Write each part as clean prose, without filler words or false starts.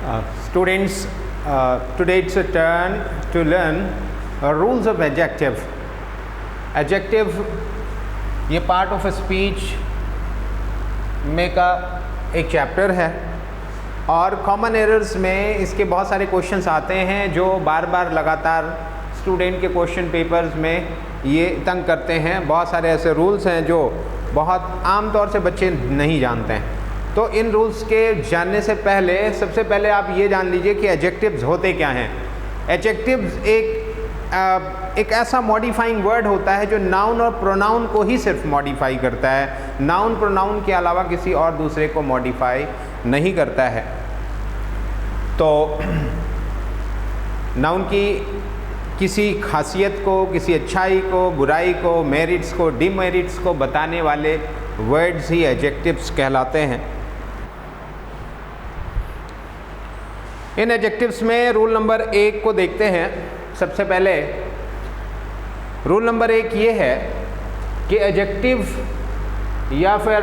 Students, today it's a turn to learn rules of adjective. Adjective ये part of speech में का एक chapter है और कॉमन एरर्स में इसके बहुत सारे क्वेश्चंस आते हैं जो बार बार लगातार स्टूडेंट के क्वेश्चन पेपर्स में ये तंग करते हैं। बहुत सारे ऐसे रूल्स हैं जो बहुत आम तौर से बच्चे नहीं जानते हैं। तो इन रूल्स के जानने से पहले सबसे पहले आप ये जान लीजिए कि एडजेक्टिव्स होते क्या हैं। एडजेक्टिव्स एक ऐसा मॉडिफाइंग वर्ड होता है जो नाउन और प्रोनाउन को ही सिर्फ मॉडिफाई करता है, नाउन प्रोनाउन के अलावा किसी और दूसरे को मॉडिफाई नहीं करता है। तो नाउन की किसी खासियत को, किसी अच्छाई को, बुराई को, मेरिट्स को, डिमेरिट्स को बताने वाले वर्ड्स ही एडजेक्टिव्स कहलाते हैं। इन एडजेक्टिव्स में रूल नंबर 1 को देखते हैं। सबसे पहले रूल नंबर 1 ये है कि एडजेक्टिव या फिर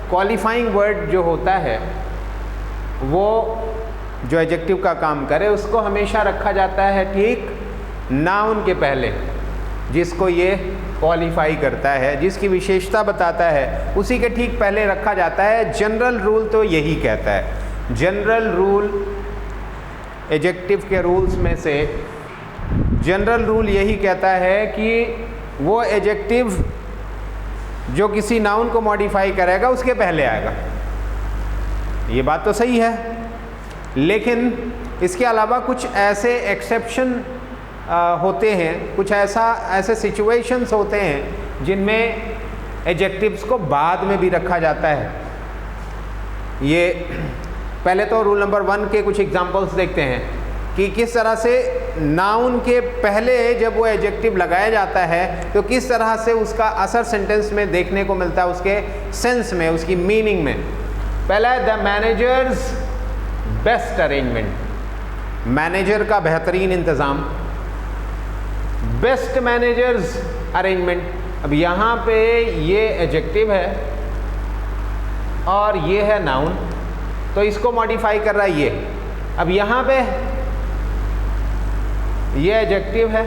क्वालिफाइंग वर्ड जो होता है वो जो एडजेक्टिव का काम करे उसको हमेशा रखा जाता है ठीक नाउन के पहले, जिसको ये क्वालिफाई करता है, जिसकी विशेषता बताता है, उसी के ठीक पहले रखा जाता है। जनरल रूल तो यही कहता है। जनरल रूल एडजेक्टिव के रूल्स में से जनरल रूल यही कहता है कि वो एडजेक्टिव जो किसी नाउन को मॉडिफाई करेगा उसके पहले आएगा। ये बात तो सही है, लेकिन इसके अलावा कुछ ऐसे एक्सेप्शन होते हैं, कुछ ऐसे सिचुएशंस होते हैं जिनमें एडजेक्टिव्स को बाद में भी रखा जाता है। ये पहले तो रूल नंबर 1 के कुछ एग्जांपल्स देखते हैं कि किस तरह से नाउन के पहले जब वो एडजेक्टिव लगाया जाता है तो किस तरह से उसका असर सेंटेंस में देखने को मिलता है, उसके सेंस में, उसकी मीनिंग में। पहला है the managers best arrangement, manager का बेहतरीन इंतज़ाम, बेस्ट मैनेजर्स अरेंजमेंट। अब यहाँ पे ये एडजेक्टिव है और ये है नाउन, तो इसको मॉडिफाई कर रहा है ये। अब यहाँ पे ये एडजेक्टिव है,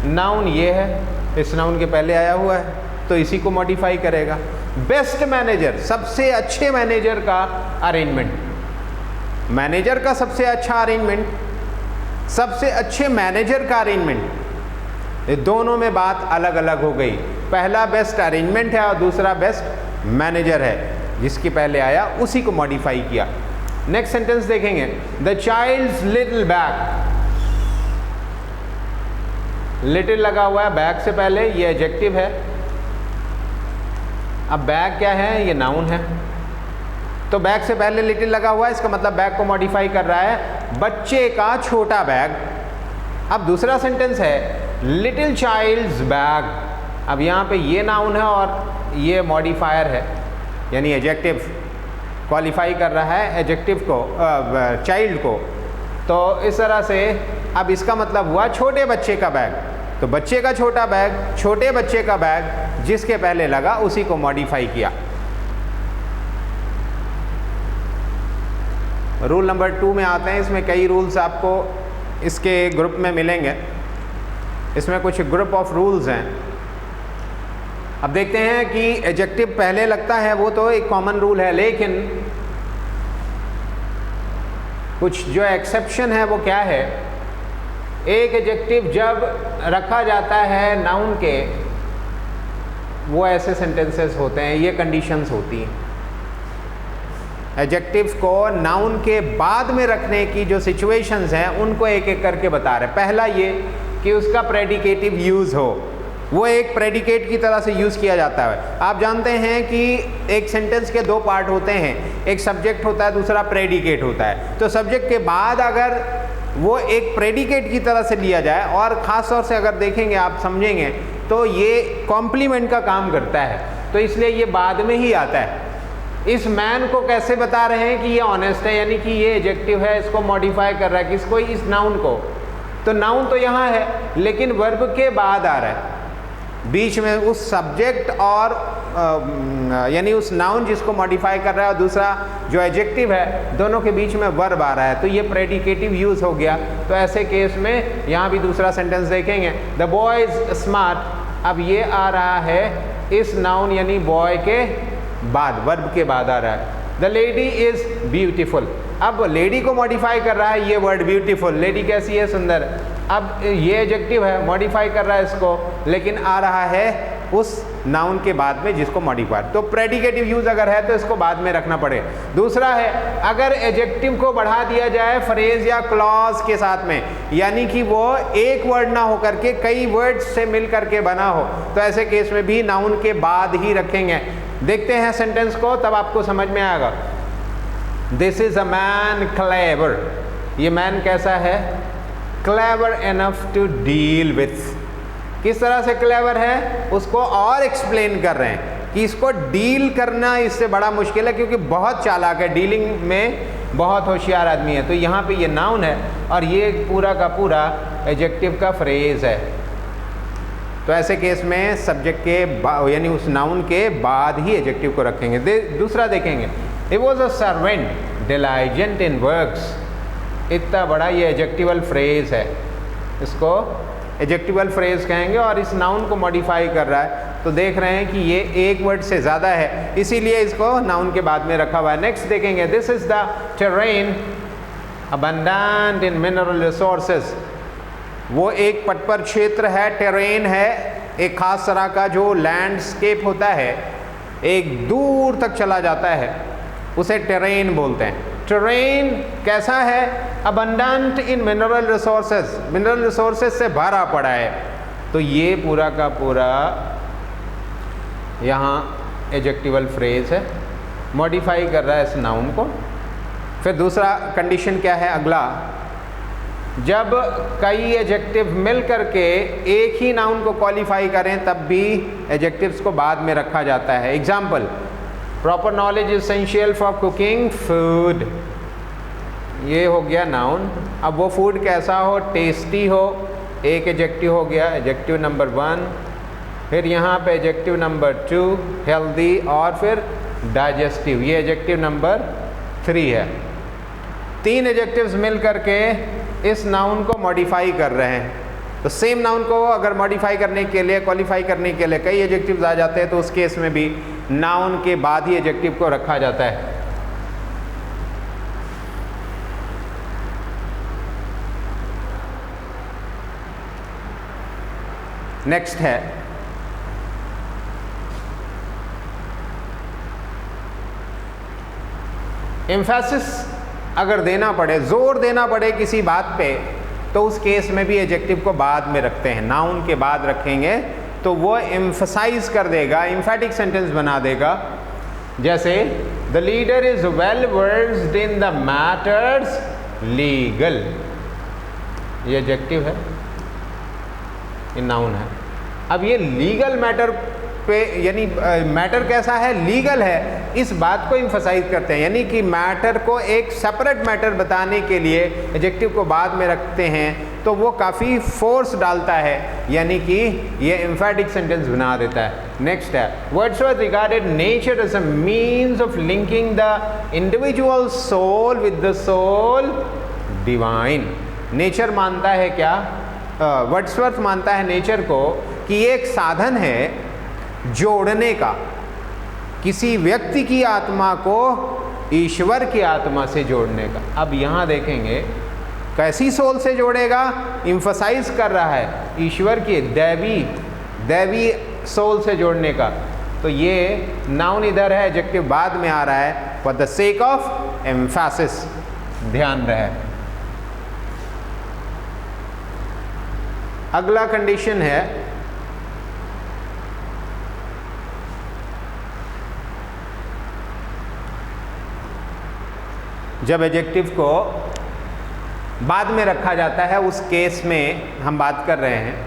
नाउन ये है, इस नाउन के पहले आया हुआ है तो इसी को मॉडिफाई करेगा। बेस्ट मैनेजर, सबसे अच्छे मैनेजर का अरेंजमेंट, मैनेजर का सबसे अच्छा अरेंजमेंट, सबसे अच्छे मैनेजर का अरेंजमेंट, ये दोनों में बात अलग अलग हो गई। पहला बेस्ट अरेंजमेंट है और दूसरा बेस्ट मैनेजर है, जिसके पहले आया उसी को मॉडिफाई किया। नेक्स्ट सेंटेंस देखेंगे, the child's little bag, little लगा हुआ है बैग से पहले, ये एडजेक्टिव है। अब बैग क्या है, ये नाउन है, तो बैग से पहले लिटिल लगा हुआ है, इसका मतलब बैग को मॉडिफाई कर रहा है, बच्चे का छोटा बैग। अब दूसरा सेंटेंस है लिटिल चाइल्ड्स बैग, अब यहाँ पे ये नाउन है और ये मॉडिफायर है, यानी एडजेक्टिव क्वालिफाई कर रहा है एडजेक्टिव को, चाइल्ड को। तो इस तरह से अब इसका मतलब हुआ छोटे बच्चे का बैग, तो बच्चे का छोटा बैग, छोटे बच्चे का बैग, जिसके पहले लगा उसी को मॉडिफाई किया। रूल नंबर 2 में आते हैं। इसमें कई रूल्स आपको इसके ग्रुप में मिलेंगे। इसमें कुछ ग्रुप ऑफ रूल्स हैं। अब देखते हैं कि एडजेक्टिव पहले लगता है वो तो एक कॉमन रूल है, लेकिन कुछ जो एक्सेप्शन है वो क्या है। एक एडजेक्टिव जब रखा जाता है नाउन के, वो ऐसे सेंटेंसेस होते हैं, ये कंडीशंस होती हैं। एडजेक्टिव को नाउन के बाद में रखने की जो सिचुएशंस हैं उनको एक एक करके बता रहे हैं। पहला ये कि उसका प्रेडिकेटिव यूज़ हो, वो एक प्रेडिकेट की तरह से यूज़ किया जाता है। आप जानते हैं कि एक सेंटेंस के 2 पार्ट होते हैं, एक सब्जेक्ट होता है, दूसरा प्रेडिकेट होता है। तो सब्जेक्ट के बाद अगर वो एक प्रेडिकेट की तरह से लिया जाए, और ख़ास तौर से अगर देखेंगे आप समझेंगे तो ये कॉम्प्लीमेंट का काम करता है, तो इसलिए ये बाद में ही आता है। इस मैन को कैसे बता रहे हैं कि ये ऑनेस्ट है, यानी कि ये एडजेक्टिव है, इसको मॉडिफाई कर रहा है, किसको, इस नाउन को। तो नाउन तो यहाँ है लेकिन वर्ब के बाद आ रहा है, बीच में उस सब्जेक्ट और यानी उस नाउन जिसको मॉडिफाई कर रहा है और दूसरा जो एडजेक्टिव है, दोनों के बीच में वर्ब आ रहा है, तो ये प्रेडिकेटिव यूज हो गया। तो ऐसे केस में यहाँ भी दूसरा सेंटेंस देखेंगे, द बॉय इज स्मार्ट। अब ये आ रहा है इस नाउन यानी बॉय के बाद, वर्ब के बाद आ रहा है। The lady is beautiful. अब लेडी को मॉडिफाई कर रहा है ये वर्ड ब्यूटीफुल, लेडी कैसी है, सुंदर। अब ये एडजेक्टिव है, मॉडिफाई कर रहा है इसको, लेकिन आ रहा है उस नाउन के बाद में जिसको मॉडिफाई, तो प्रेडिकेटिव यूज अगर है तो इसको बाद में रखना पड़े। दूसरा है अगर एडजेक्टिव को बढ़ा दिया जाए फ्रेज या क्लॉज के साथ में, यानी कि वो एक वर्ड ना होकर के कई वर्ड्स से मिल करके बना हो, तो ऐसे केस में भी नाउन के बाद ही रखेंगे। देखते हैं सेंटेंस को, तब आपको समझ में आएगा। This is a man clever. ये मैन कैसा है, clever enough to deal with. किस तरह से क्लेवर है उसको और एक्सप्लेन कर रहे हैं कि इसको डील करना इससे बड़ा मुश्किल है, क्योंकि बहुत चालाक है, डीलिंग में बहुत होशियार आदमी है। तो यहाँ पे ये नाउन है और ये पूरा का पूरा एडजेक्टिव का फ्रेज है। तो ऐसे केस में सब्जेक्ट के यानी उस नाउन के बाद ही एडजेक्टिव को रखेंगे। दूसरा देखेंगे, it was a servant diligent in works. इतना बड़ा ये एडजेक्टिवल फ्रेज है, इसको एडजेक्टिवल फ्रेज कहेंगे और इस नाउन को मॉडिफाई कर रहा है। तो देख रहे हैं कि ये एक वर्ड से ज़्यादा है, इसीलिए इसको नाउन के बाद में रखा हुआ है। नेक्स्ट देखेंगे, this is the terrain abundant in mineral resources. वो एक पटपर क्षेत्र है, टेरेन है, एक खास तरह का जो लैंडस्केप होता है, एक दूर तक चला जाता है, उसे टेरेन बोलते हैं। टेरेन कैसा है, अबंडेंट इन मिनरल रिसोर्सेज, मिनरल रिसोर्सेज से भरा पड़ा है। तो ये पूरा का पूरा यहाँ एडजेक्टिवल फ्रेज है, मॉडिफाई कर रहा है इस नाउन को। फिर दूसरा कंडीशन क्या है, अगला, जब कई एडजेक्टिव मिल करके एक ही नाउन को क्वालिफाई करें तब भी एडजेक्टिव्स को बाद में रखा जाता है। Example, proper knowledge essential for cooking food. ये हो गया नाउन। अब वो फूड कैसा हो, टेस्टी हो, एक एडजेक्टिव हो गया, एडजेक्टिव नंबर 1। फिर यहाँ पे एडजेक्टिव नंबर 2 हेल्दी, और फिर डाइजेस्टिव, ये एडजेक्टिव नंबर 3 है। 3 एडजेक्टिव्स मिल करके इस नाउन को मॉडिफाई कर रहे हैं। तो सेम नाउन को अगर मॉडिफाई करने के लिए, क्वालिफाई करने के लिए कई एडजेक्टिव्स आ जाते हैं, तो उस केस में भी नाउन के बाद ही एडजेक्टिव को रखा जाता है। नेक्स्ट है, एम्फेसिस अगर देना पड़े, जोर देना पड़े किसी बात पे, तो उस केस में भी एडजेक्टिव को बाद में रखते हैं, नाउन के बाद रखेंगे तो वो एम्फसाइज कर देगा, एम्फेटिक सेंटेंस बना देगा। जैसे the leader is well versed in the matters legal, ये एडजेक्टिव है, ये नाउन है। अब ये लीगल मैटर पे, यानी मैटर कैसा है, लीगल है, इस बात को एम्फसाइज करते हैं, यानी कि मैटर को एक सेपरेट मैटर बताने के लिए एडजेक्टिव को बाद में रखते हैं, तो वो काफ़ी फोर्स डालता है, यानी कि ये एम्फेटिक सेंटेंस बना देता है। नेक्स्ट है, Wordsworth regarded nature as a means of linking the individual soul with the soul divine. Nature मानता है क्या, वर्ड्सवर्थ मानता है नेचर को कि ये एक साधन है जोड़ने का, किसी व्यक्ति की आत्मा को ईश्वर की आत्मा से जोड़ने का। अब यहाँ देखेंगे कैसी सोल से जोड़ेगा, एम्फसाइज कर रहा है ईश्वर की दैवी सोल से जोड़ने का। तो ये नाउन इधर है, एडजेक्टिव बाद में आ रहा है, for the sake of emphasis, ध्यान रहे। अगला कंडीशन है, जब एडजेक्टिव को बाद में रखा जाता है, उस केस में हम बात कर रहे हैं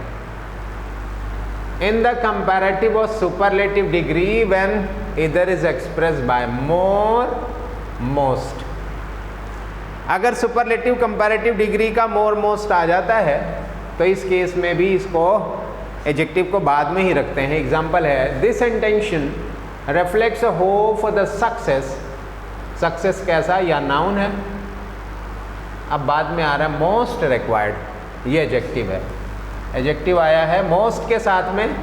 इन द कंपैरेटिव और superlative degree when either is expressed by more, most. अगर सुपरलेटिव कंपैरेटिव डिग्री का मोर, मोस्ट आ जाता है तो इस केस में भी इसको एडजेक्टिव को बाद में ही रखते हैं। एग्जाम्पल है, this intention reflects hope for the success, success कैसा, या नाउन है। अब बाद में आ रहा है मोस्ट रिक्वायर्ड, ये एडजेक्टिव है, एडजेक्टिव आया है मोस्ट के साथ में,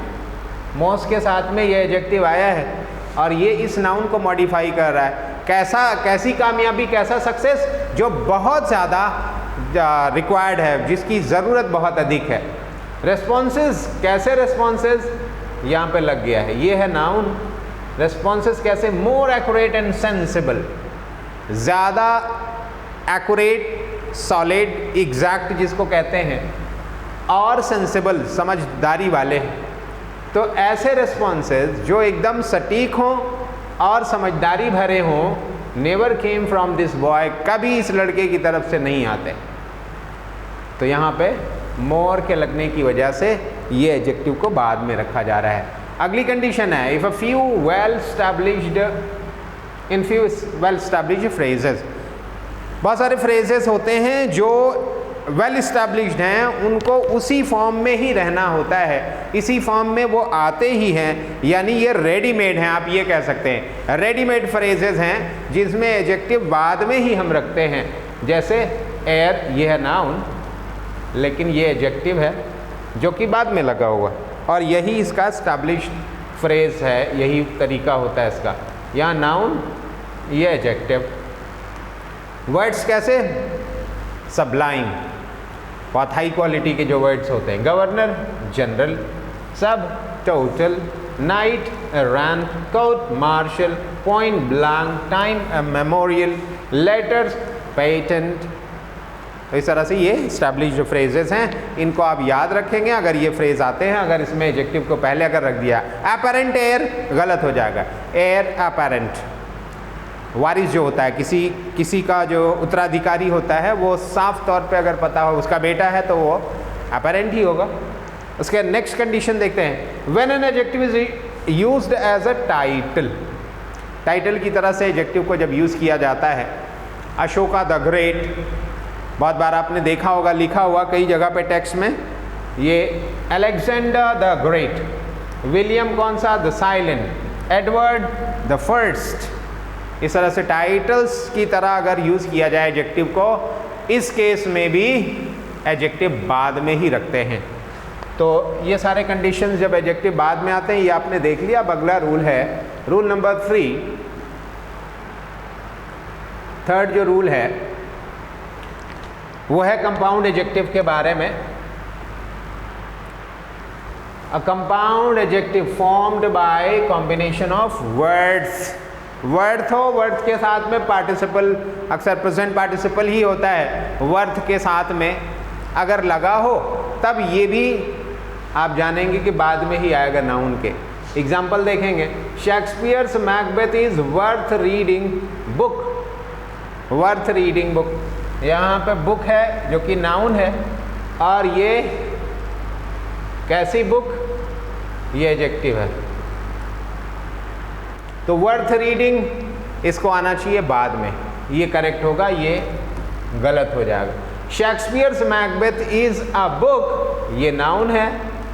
मोस्ट के साथ में ये एडजेक्टिव आया है और ये इस नाउन को मॉडिफाई कर रहा है। कैसा, कैसी कामयाबी, कैसा सक्सेस, जो बहुत ज़्यादा रिक्वायर्ड है, जिसकी ज़रूरत बहुत अधिक है। रेस्पॉन्सेस, कैसे रेस्पॉन्सेस, यहाँ पे लग गया है, ये है नाउन। रेस्पॉन्सेस कैसे, मोर एक्यूरेट एंड सेंसिबल, ज़्यादा एक्यूरेट, सॉलिड, एग्जैक्ट जिसको कहते हैं, और सेंसिबल, समझदारी वाले। तो ऐसे रेस्पॉन्सेस जो एकदम सटीक हों और समझदारी भरे हों, never came from this boy, कभी इस लड़के की तरफ से नहीं आते। तो यहाँ पे मोर के लगने की वजह से ये एडजेक्टिव को बाद में रखा जा रहा है। अगली कंडीशन है, if a few well established, in few well established phrases, बहुत सारे फ्रेजेस होते हैं जो वेल इस्टेब्लिश्ड हैं, उनको उसी फॉर्म में ही रहना होता है, इसी फॉर्म में वो आते ही हैं, यानी ये रेडीमेड हैं, आप ये कह सकते हैं। रेडीमेड फ्रेजेस हैं जिसमें एडजेक्टिव बाद में ही हम रखते हैं, जैसे एयर, ये है नाउन, लेकिन ये एडजेक्टिव है जो कि बाद में लगा हुआ, और यही इसका एस्टैब्लिश्ड फ्रेज है, यही तरीका होता है इसका। यहाँ नाउन, ये एडजेक्टिव। वर्ड्स कैसे, सबलाइम, बहुत हाई क्वालिटी के जो वर्ड्स होते हैं। Governor, general, sum, total, knight, errant, court martial, point blank, time, memorial, letters, patent. तो इस तरह से ये एस्टैब्लिश्ड फ्रेजेस हैं, इनको आप याद रखेंगे अगर ये फ्रेज आते हैं। अगर इसमें एडजेक्टिव को पहले अगर रख दिया, अपैरेंट एयर, गलत हो जाएगा, एयर अपैरेंट। वारिस जो होता है, किसी का जो उत्तराधिकारी होता है, वो साफ तौर पे अगर पता हो उसका बेटा है तो वो अपैरेंट ही होगा। उसके नेक्स्ट कंडीशन देखते हैं, when an adjective is used as a title, title की तरह से एडजेक्टिव को जब यूज़ किया जाता है। अशोका द ग्रेट, बहुत बार आपने देखा होगा, लिखा हुआ कई जगह पे टेक्स्ट में, ये अलेक्जेंडर द ग्रेट, विलियम कौन सा, the silent, Edward the first. इस तरह से टाइटल्स की तरह अगर यूज़ किया जाए एडजेक्टिव को, इस केस में भी एडजेक्टिव बाद में ही रखते हैं। तो ये सारे कंडीशंस जब एडजेक्टिव बाद में आते हैं, ये आपने देख लिया। अब अगला रूल है, रूल नंबर 3, थर्ड जो रूल है वो है कंपाउंड एडजेक्टिव के बारे में। A compound adjective formed by combination of words, worth हो, वर्थ के साथ में पार्टिसिपल, अक्सर प्रेजेंट पार्टिसिपल ही होता है, वर्थ के साथ में अगर लगा हो तब ये भी आप जानेंगे कि बाद में ही आएगा नाउन के। एग्जाम्पल देखेंगे, Shakespeare's Macbeth is worth reading book, worth reading book, यहाँ पे बुक है जो कि नाउन है, और ये कैसी बुक, ये एडजेक्टिव है। तो वर्थ रीडिंग इसको आना चाहिए बाद में, ये करेक्ट होगा, ये गलत हो जाएगा। Shakespeare's Macbeth is a book, ये नाउन है,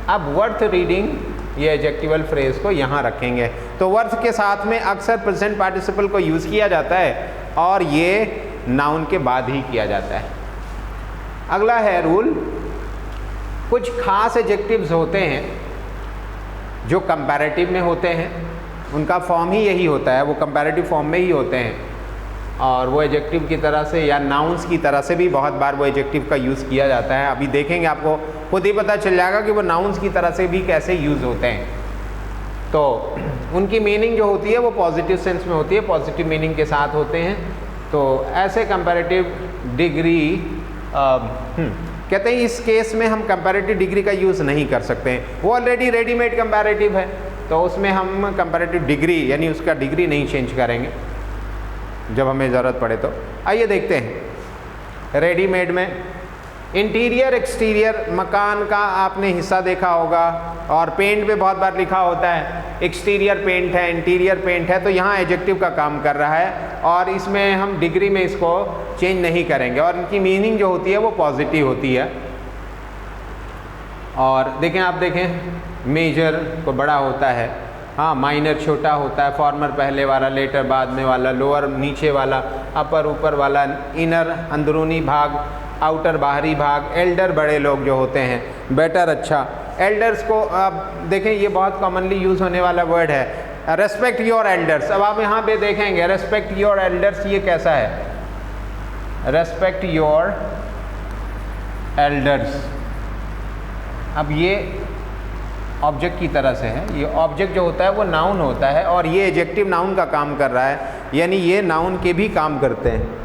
अब वर्थ रीडिंग ये एडजेक्टिवल फ्रेज को यहाँ रखेंगे। तो वर्थ के साथ में अक्सर प्रेजेंट पार्टिसिपल को यूज़ किया जाता है और ये नाउन के बाद ही किया जाता है। अगला है रूल, कुछ खास एडजेक्टिव्स होते हैं जो कंपैरेटिव में होते हैं, उनका फॉर्म ही यही होता है, वो कंपैरेटिव फॉर्म में ही होते हैं, और वो एडजेक्टिव की तरह से या नाउन्स की तरह से भी बहुत बार वो एडजेक्टिव का यूज़ किया जाता है। अभी देखेंगे, आपको खुद ही पता चल जाएगा कि वो नाउन्स की तरह से भी कैसे यूज़ होते हैं। तो उनकी मीनिंग जो होती है वो पॉजिटिव सेंस में होती है, पॉजिटिव मीनिंग के साथ होते हैं। तो ऐसे कंपैरेटिव डिग्री कहते हैं, इस केस में हम कंपैरेटिव डिग्री का यूज़ नहीं कर सकते हैं, वो ऑलरेडी रेडीमेड कंपैरेटिव है, तो उसमें हम कंपैरेटिव डिग्री यानी उसका डिग्री नहीं चेंज करेंगे जब हमें ज़रूरत पड़े। तो आइए देखते हैं रेडीमेड में। इंटीरियर एक्सटीरियर, मकान का आपने हिस्सा देखा होगा, और पेंट पे बहुत बार लिखा होता है एक्सटीरियर पेंट है, इंटीरियर पेंट है, तो यहाँ एडजेक्टिव का काम कर रहा है और इसमें हम डिग्री में इसको चेंज नहीं करेंगे, और इनकी मीनिंग जो होती है वो पॉजिटिव होती है। और देखें, आप देखें मेजर को बड़ा होता है, हाँ, माइनर छोटा होता है, फॉर्मर पहले वाला, लेटर बाद में वाला, लोअर नीचे वाला, अपर ऊपर वाला, इनर अंदरूनी भाग, आउटर बाहरी भाग, एल्डर बड़े लोग जो होते हैं, बेटर अच्छा। एल्डर्स को आप देखें, ये बहुत कॉमनली यूज़ होने वाला वर्ड है, रेस्पेक्ट योर एल्डर्स। अब आप यहाँ पे देखेंगे रेस्पेक्ट योर एल्डर्स, ये कैसा है, रेस्पेक्ट योर एल्डर्स। अब ये ऑब्जेक्ट की तरह से है, ये ऑब्जेक्ट जो होता है वो नाउन होता है और ये एडजेक्टिव नाउन का काम कर रहा है, यानी ये नाउन के भी काम करते हैं।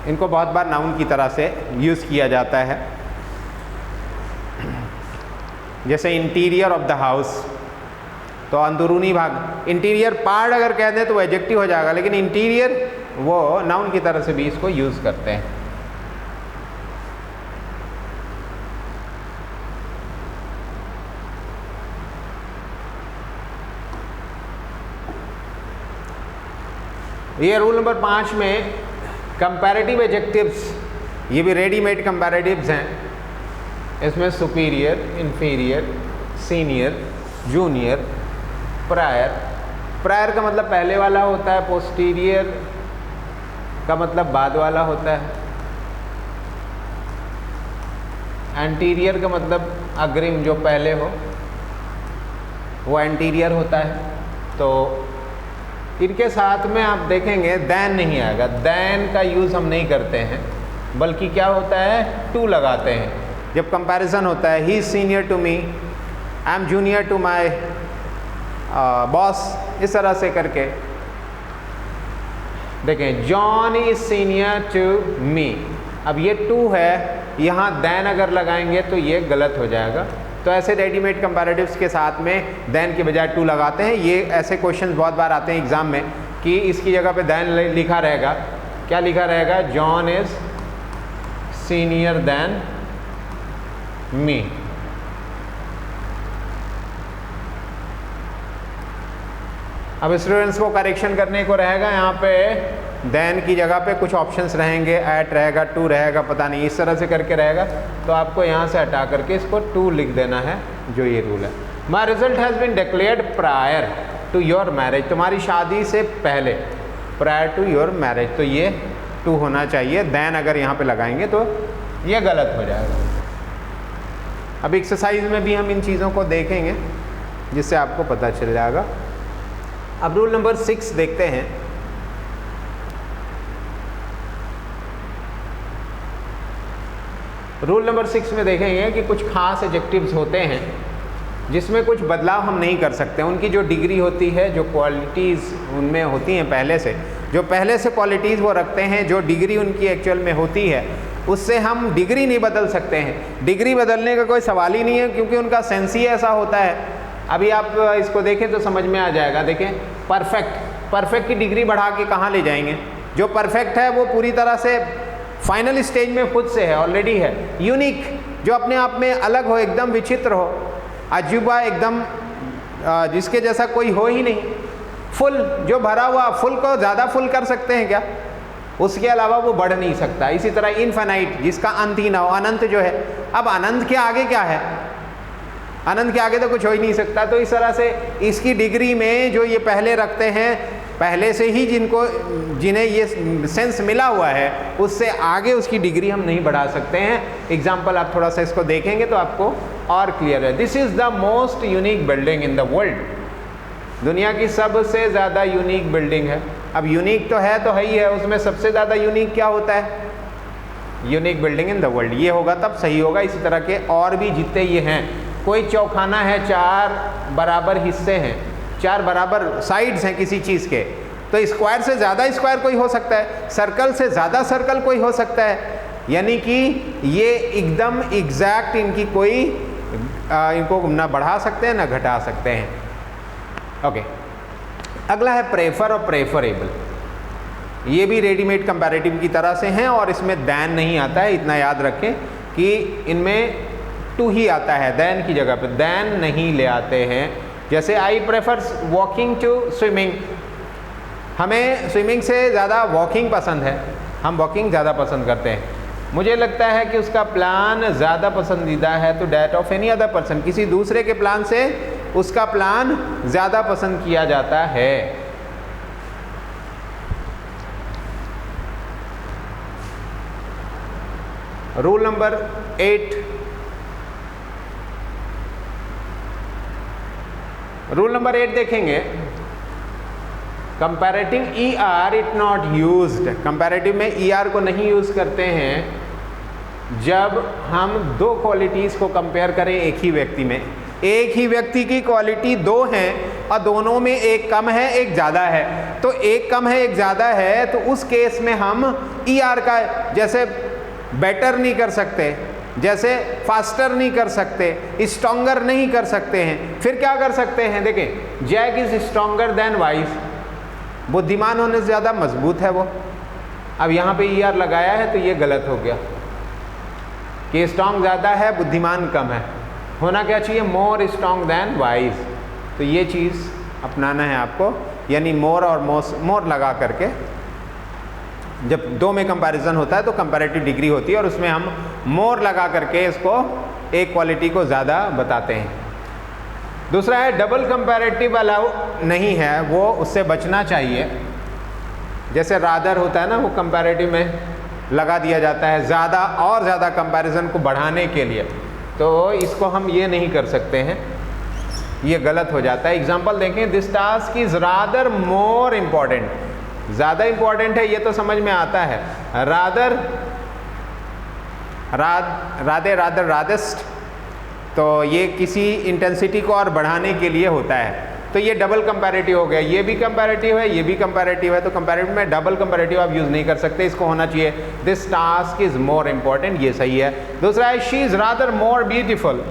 इनको बहुत बार नाउन की तरह से यूज़ किया जाता है, जैसे इंटीरियर ऑफ द हाउस, तो अंदरूनी भाग। इंटीरियर पार्ट अगर कह दें तो वो एडजेक्टिव हो जाएगा, लेकिन इंटीरियर वो नाउन की तरह से भी इसको यूज़ करते हैं। ये रूल नंबर 5 में कंपैरेटिव एडजेक्टिव्स, ये भी रेडीमेड कंपैरेटिव्स हैं। इसमें superior, inferior, senior, junior, prior. Prior का मतलब पहले वाला होता है, पोस्टीरियर का मतलब बाद वाला होता है, एंटीरियर का मतलब अग्रिम जो पहले हो वो एंटीरियर होता है। तो इनके साथ में आप देखेंगे देन नहीं आएगा, देन का यूज़ हम नहीं करते हैं, बल्कि क्या होता है, टू लगाते हैं। जब कंपैरिजन होता है, he is senior to me, I am junior to my boss, इस तरह से करके देखें, John is senior to me. अब ये टू है, यहाँ देन अगर लगाएंगे तो ये गलत हो जाएगा। तो ऐसे रेडीमेड कंपैरेटिव्स के साथ में देन के बजाय टू लगाते हैं। ये ऐसे क्वेश्चंस बहुत बार आते हैं एग्जाम में कि इसकी जगह पे देन लिखा रहेगा, क्या लिखा रहेगा, John is senior than me. अब स्टूडेंट्स को करेक्शन करने को रहेगा, यहाँ पे देन की जगह पे कुछ ऑप्शंस रहेंगे, एट रहेगा, टू रहेगा, पता नहीं इस तरह से करके रहेगा। तो आपको यहाँ से हटा करके इसको टू लिख देना है, जो ये रूल है। My result has been declared prior to your marriage, तुम्हारी शादी से पहले, प्रायर टू योर मैरिज, तो ये टू होना चाहिए। देन अगर यहाँ पे लगाएंगे तो ये गलत हो जाएगा। अब एक्सरसाइज में भी हम इन चीज़ों को देखेंगे जिससे आपको पता चल जाएगा। अब रूल नंबर 6 देखते हैं। रूल नंबर 6 में देखेंगे कि कुछ खास एडजेक्टिव्स होते हैं जिसमें कुछ बदलाव हम नहीं कर सकते। उनकी जो डिग्री होती है, जो क्वालिटीज़ उनमें होती हैं पहले से, जो पहले से क्वालिटीज़ वो रखते हैं, जो डिग्री उनकी एक्चुअल में होती है, उससे हम डिग्री नहीं बदल सकते हैं। डिग्री बदलने का कोई सवाल ही नहीं है, क्योंकि उनका सेंस ही ऐसा होता है। अभी आप इसको देखें तो समझ में आ जाएगा। देखें, परफेक्ट, परफेक्ट की डिग्री बढ़ा के कहाँ ले जाएंगे? जो परफेक्ट है वो पूरी तरह से फाइनल स्टेज में खुद से है, ऑलरेडी है। यूनिक, जो अपने आप में अलग हो, एकदम विचित्र हो, अजूबा, एकदम जिसके जैसा कोई हो ही नहीं। फुल, जो भरा हुआ, फुल को ज़्यादा फुल कर सकते हैं क्या? उसके अलावा वो बढ़ नहीं सकता। इसी तरह इनफाइनाइट, जिसका अंत ही ना हो, अनंत जो है। अब अनंत के आगे क्या है? अनंत के आगे तो कुछ हो ही नहीं सकता। तो इस तरह से इसकी डिग्री में जो ये पहले रखते हैं, पहले से ही जिन्हें ये सेंस मिला हुआ है, उससे आगे उसकी डिग्री हम नहीं बढ़ा सकते हैं। एग्जाम्पल आप थोड़ा सा इसको देखेंगे तो आपको और क्लियर है। This is the most unique building in the world, दुनिया की सबसे ज़्यादा यूनिक बिल्डिंग है। अब यूनिक तो है ही है, उसमें सबसे ज़्यादा यूनिक क्या होता है? Unique building in the world, ये होगा तब सही होगा। इसी तरह के और भी जितने ये हैं, कोई चौखाना है, 4 बराबर हिस्से हैं, 4 बराबर साइड्स हैं किसी चीज़ के, तो स्क्वायर से ज़्यादा स्क्वायर कोई हो सकता है, सर्कल से ज़्यादा सर्कल कोई हो सकता है। यानी कि ये एकदम एग्जैक्ट, इनकी कोई इनको ना बढ़ा सकते हैं ना घटा सकते हैं। ओके, अगला है प्रेफर और प्रेफरेबल। ये भी रेडीमेड कंपैरेटिव की तरह से हैं और इसमें दैन नहीं आता है। इतना याद रखें कि इनमें टू ही आता है, दैन की जगह पे दैन नहीं ले आते हैं। जैसे I prefer walking to swimming, हमें स्विमिंग से ज़्यादा वॉकिंग पसंद है, हम वॉकिंग ज़्यादा पसंद करते हैं। मुझे लगता है कि उसका प्लान ज़्यादा पसंदीदा है, तो that of any other person, किसी दूसरे के प्लान से उसका प्लान ज़्यादा पसंद किया जाता है। रूल नंबर 8, रूल नंबर 8 देखेंगे, comparative E R it not used. Comparative में ई आर को नहीं यूज करते हैं जब हम दो क्वालिटीज को कंपेयर करें एक ही व्यक्ति में। एक ही व्यक्ति की क्वालिटी दो हैं और दोनों में एक कम है एक ज़्यादा है, तो एक कम है एक ज़्यादा है, तो उस केस में हम ई आर का, जैसे बेटर नहीं कर सकते, जैसे फास्टर नहीं कर सकते, स्ट्रॉन्गर नहीं कर सकते हैं, फिर क्या कर सकते हैं? देखें, Jack is stronger than wise, बुद्धिमान होने से ज़्यादा मजबूत है वो। अब यहाँ पे ई आर लगाया है तो ये गलत हो गया कि स्ट्रॉन्ग ज़्यादा है बुद्धिमान कम है। होना क्या चाहिए? More strong than wise. तो ये चीज़ अपनाना है आपको, यानी मोर और मोर लगा करके जब दो में कंपैरिजन होता है तो कंपैरेटिव डिग्री होती है और उसमें हम मोर लगा करके इसको एक क्वालिटी को ज़्यादा बताते हैं। दूसरा है डबल कंपैरेटिव अलाउ नहीं है, वो उससे बचना चाहिए। जैसे रादर होता है ना, वो कंपैरेटिव में लगा दिया जाता है ज़्यादा और ज़्यादा कंपैरिजन को बढ़ाने के लिए, तो इसको हम ये नहीं कर सकते हैं, ये गलत हो जाता है। एग्जाम्पल देखें, this task is rather more important. ज़्यादा इम्पॉर्टेंट है ये तो समझ में आता है, रादर रादर रादेस्ट, तो ये किसी इंटेंसिटी को और बढ़ाने के लिए होता है, तो ये डबल कंपैरेटिव हो गया। ये भी कंपैरेटिव है, ये भी कंपैरेटिव है, तो कंपैरेटिव में डबल कंपैरेटिव आप यूज़ नहीं कर सकते, इसको होना चाहिए this task is more important, ये सही है। दूसरा है she is rather more beautiful,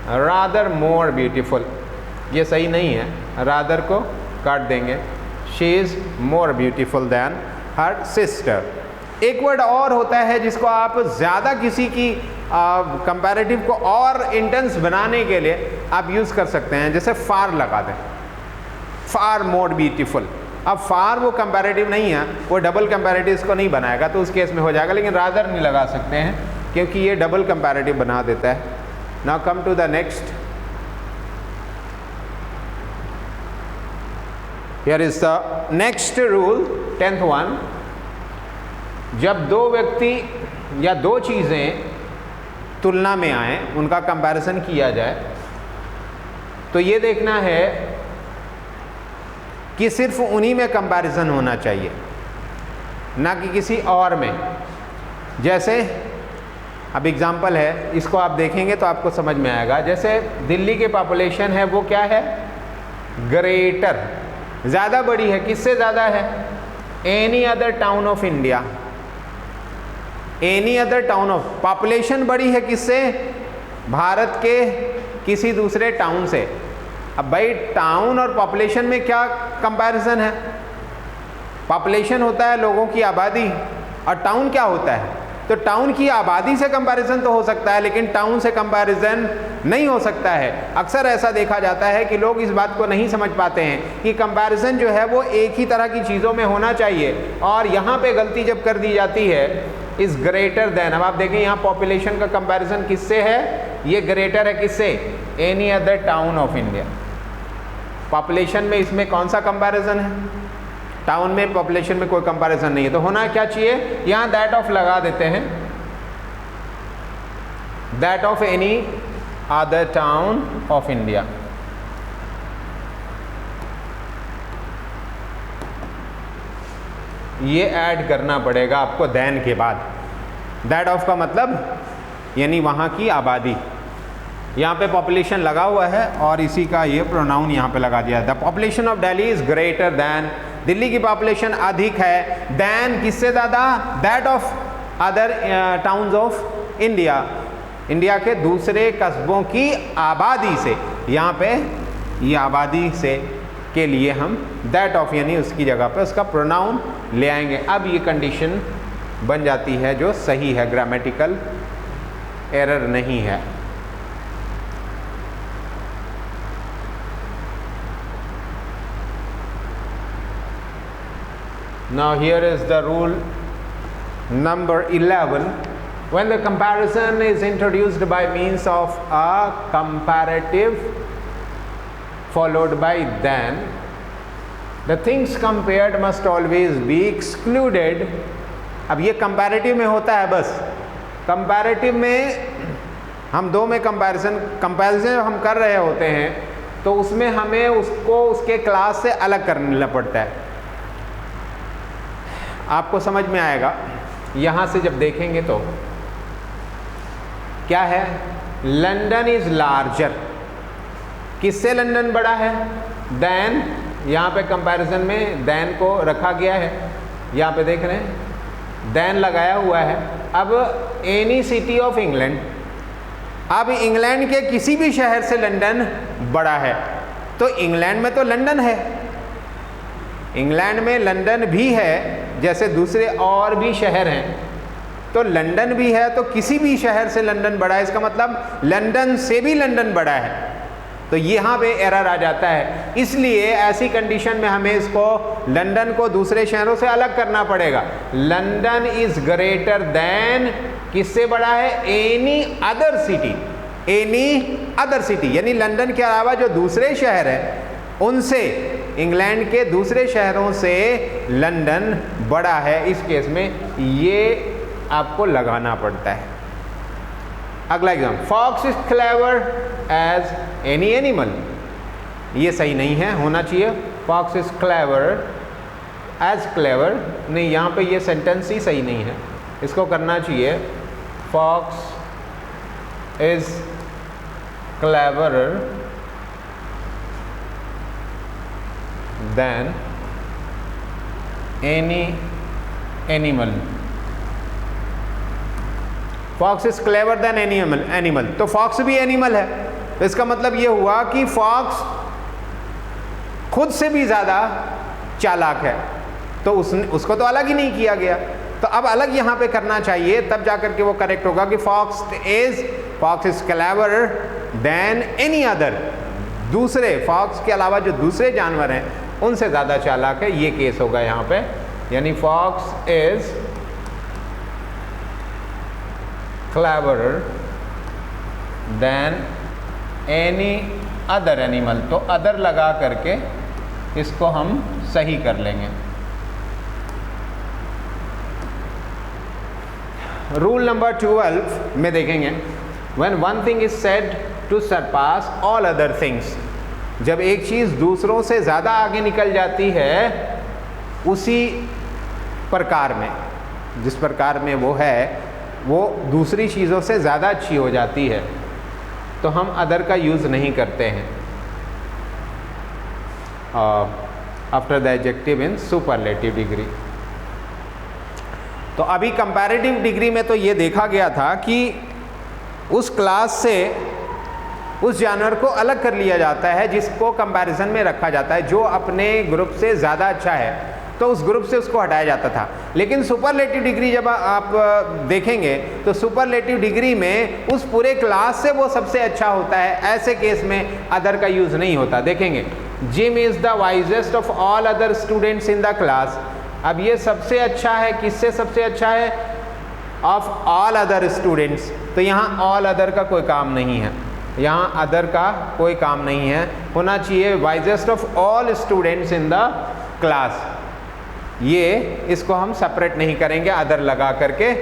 rather more beautiful, ये सही नहीं है, रादर को काट देंगे, she is more beautiful than her sister. एक वर्ड और होता है जिसको आप ज़्यादा किसी की कंपैरेटिव को और इंटेंस बनाने के लिए आप यूज़ कर सकते हैं, जैसे फार लगा दें, फार मोर ब्यूटीफुल। अब फार वो कंपैरेटिव नहीं है, वो डबल कंपैरेटिव इसको नहीं बनाएगा, तो उस केस में हो जाएगा, लेकिन रादर नहीं लगा सकते हैं क्योंकि ये डबल कंपैरेटिव बना देता है। Now come to the next, here is the next rule, 10th one. जब दो व्यक्ति या दो चीज़ें तुलना में आए, उनका कंपैरिजन किया जाए, तो ये देखना है कि सिर्फ उन्हीं में कंपैरिजन होना चाहिए, ना कि किसी और में। जैसे अब एग्जांपल है, इसको आप देखेंगे तो आपको समझ में आएगा। जैसे दिल्ली की पॉपुलेशन है वो क्या है? ग्रेटर, ज़्यादा बड़ी है, किससे ज़्यादा है? Any other town of India, any other town of, population बड़ी है किससे? भारत के किसी दूसरे टाउन से। अब भाई टाउन और पॉपुलेशन में क्या कंपैरिजन है? पॉपुलेशन होता है लोगों की आबादी, और टाउन क्या होता है? तो टाउन की आबादी से कंपैरिजन तो हो सकता है, लेकिन टाउन से कंपैरिजन नहीं हो सकता है। अक्सर ऐसा देखा जाता है कि लोग इस बात को नहीं समझ पाते हैं कि कंपैरिजन जो है वो एक ही तरह की चीज़ों में होना चाहिए, और यहाँ पे गलती जब कर दी जाती है इज़ ग्रेटर देन। अब आप देखें यहाँ पॉपुलेशन का कंपैरिजन किससे है? ये ग्रेटर है किससे? Any other town of India. Population में इसमें कौन सा कंपैरिजन है? टाउन में, पॉपुलेशन में कोई कंपैरिजन नहीं है, तो होना क्या चाहिए? यहाँ दैट ऑफ लगा देते हैं, that of any other town of India. ये ऐड करना पड़ेगा आपको देन के बाद। दैट ऑफ का मतलब यानी वहाँ की आबादी, यहाँ पे पॉपुलेशन लगा हुआ है और इसी का ये प्रोनाउन यहाँ पे लगा दिया। The population of Delhi is greater than, Delhi की पॉपुलेशन अधिक है, दैन किससे ज़्यादा? That of other towns of India, India के दूसरे कस्बों की आबादी से। यहाँ पे ये आबादी से के लिए हम दैट ऑफ यानी उसकी जगह पे उसका प्रोनाउन ले आएंगे। अब ये कंडीशन बन जाती है जो सही है, ग्रामेटिकल एरर नहीं है। Now here is the rule number 11. when the comparison is introduced by means of a comparative followed by then, the things compared must always be excluded. अब ये कंपैरेटिव में होता है, बस कंपैरेटिव में हम दो में कंपैरिजन हम कर रहे होते हैं तो उसमें हमें उसको उसके क्लास से अलग करना पड़ता है। आपको समझ में आएगा यहाँ से जब देखेंगे तो क्या है, लंदन इज लार्जर, किससे लंदन बड़ा है, देन, यहाँ पे कंपैरिजन में देन को रखा गया है, यहाँ पे देख रहे हैं देन लगाया हुआ है। अब एनी सिटी ऑफ इंग्लैंड, अब इंग्लैंड के किसी भी शहर से लंदन बड़ा है, तो इंग्लैंड में तो लंदन है, इंग्लैंड में लंदन भी है जैसे दूसरे और भी शहर हैं, तो लंदन भी है, तो किसी भी शहर से लंदन बड़ा है, इसका मतलब लंदन से भी लंदन बड़ा है। तो यहाँ पे एरर आ जाता है, इसलिए ऐसी कंडीशन में हमें इसको लंदन को दूसरे शहरों से अलग करना पड़ेगा। लंदन इज ग्रेटर देन, किससे बड़ा है, any other city, any other city, यानी लंदन के अलावा जो दूसरे शहर हैं उनसे, इंग्लैंड के दूसरे शहरों से लंदन बड़ा है। इस केस में ये आपको लगाना पड़ता है। अगला example, fox is clever as any animal, ये सही नहीं है, होना चाहिए fox is clever as clever, नहीं, यहाँ पे ये सेंटेंस ही सही नहीं है, इसको करना चाहिए fox is clever than any animal, fox is clever than any animal, तो फॉक्स भी एनिमल है, तो इसका मतलब ये हुआ कि फॉक्स खुद से भी ज़्यादा चालाक है, तो उसको तो अलग ही नहीं किया गया, तो अब अलग यहाँ पे करना चाहिए, तब जाकर के वो करेक्ट होगा कि fox is clever than any other, दूसरे फॉक्स के अलावा जो दूसरे जानवर हैं उनसे ज़्यादा चालाक है, ये केस होगा यहाँ पे, यानी fox is cleverer than any other animal, तो अदर लगा करके इसको हम सही कर लेंगे। रूल नंबर 12 में देखेंगे, when one thing is said to surpass all other things, जब एक चीज़ दूसरों से ज़्यादा आगे निकल जाती है उसी प्रकार में, जिस प्रकार में वो है वो दूसरी चीज़ों से ज़्यादा अच्छी हो जाती है, तो हम अदर का यूज़ नहीं करते हैं after the adjective in superlative degree. तो अभी कंपैरेटिव डिग्री में तो ये देखा गया था कि उस क्लास से उस जानवर को अलग कर लिया जाता है जिसको कंपैरिजन में रखा जाता है, जो अपने ग्रुप से ज़्यादा अच्छा है तो उस ग्रुप से उसको हटाया जाता था। लेकिन सुपरलेटिव डिग्री जब आप देखेंगे तो सुपरलेटिव डिग्री में उस पूरे क्लास से वो सबसे अच्छा होता है, ऐसे केस में अदर का यूज़ नहीं होता। देखेंगे, gym is the wisest of all other students in the class, अब ये सबसे अच्छा है, किससे सबसे अच्छा है, ऑफ ऑल अदर स्टूडेंट्स, तो यहाँ ऑल अदर का कोई काम नहीं है, यहाँ अदर का कोई काम नहीं है, होना चाहिए wisest of all students in the class. ये इसको हम सेपरेट नहीं करेंगे अदर लगा करके,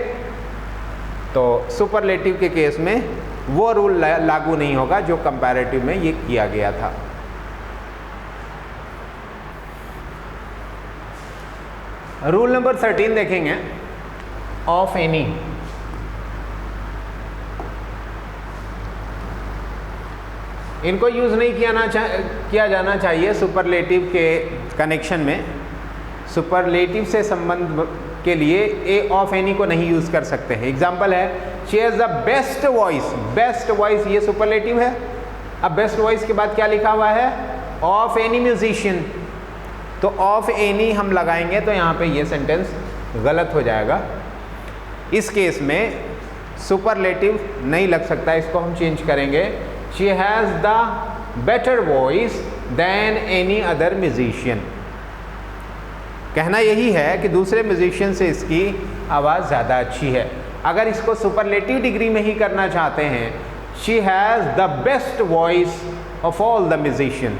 तो सुपरलेटिव के केस में वो रूल लागू नहीं होगा जो कंपैरेटिव में ये किया गया था। रूल नंबर 13 देखेंगे, ऑफ एनी, इनको यूज़ नहीं किया जाना चाहिए सुपरलेटिव के कनेक्शन में। सुपरलेटिव से संबंध के लिए ए ऑफ एनी को नहीं यूज़ कर सकते हैं। एग्जाम्पल है, she has the best voice, best voice ये सुपरलेटिव है। अब बेस्ट वॉइस के बाद क्या लिखा हुआ है, ऑफ एनी म्यूजिशियन, तो ऑफ एनी हम लगाएंगे तो यहाँ पे ये सेंटेंस गलत हो जाएगा। इस केस में सुपरलेटिव नहीं लग सकता, इसको हम चेंज करेंगे, she has the better voice than any other musician. कहना यही है कि दूसरे म्यूजिशियन से इसकी आवाज़ ज़्यादा अच्छी है। अगर इसको सुपरलेटिव डिग्री में ही करना चाहते हैं, she has the best voice of all the musician,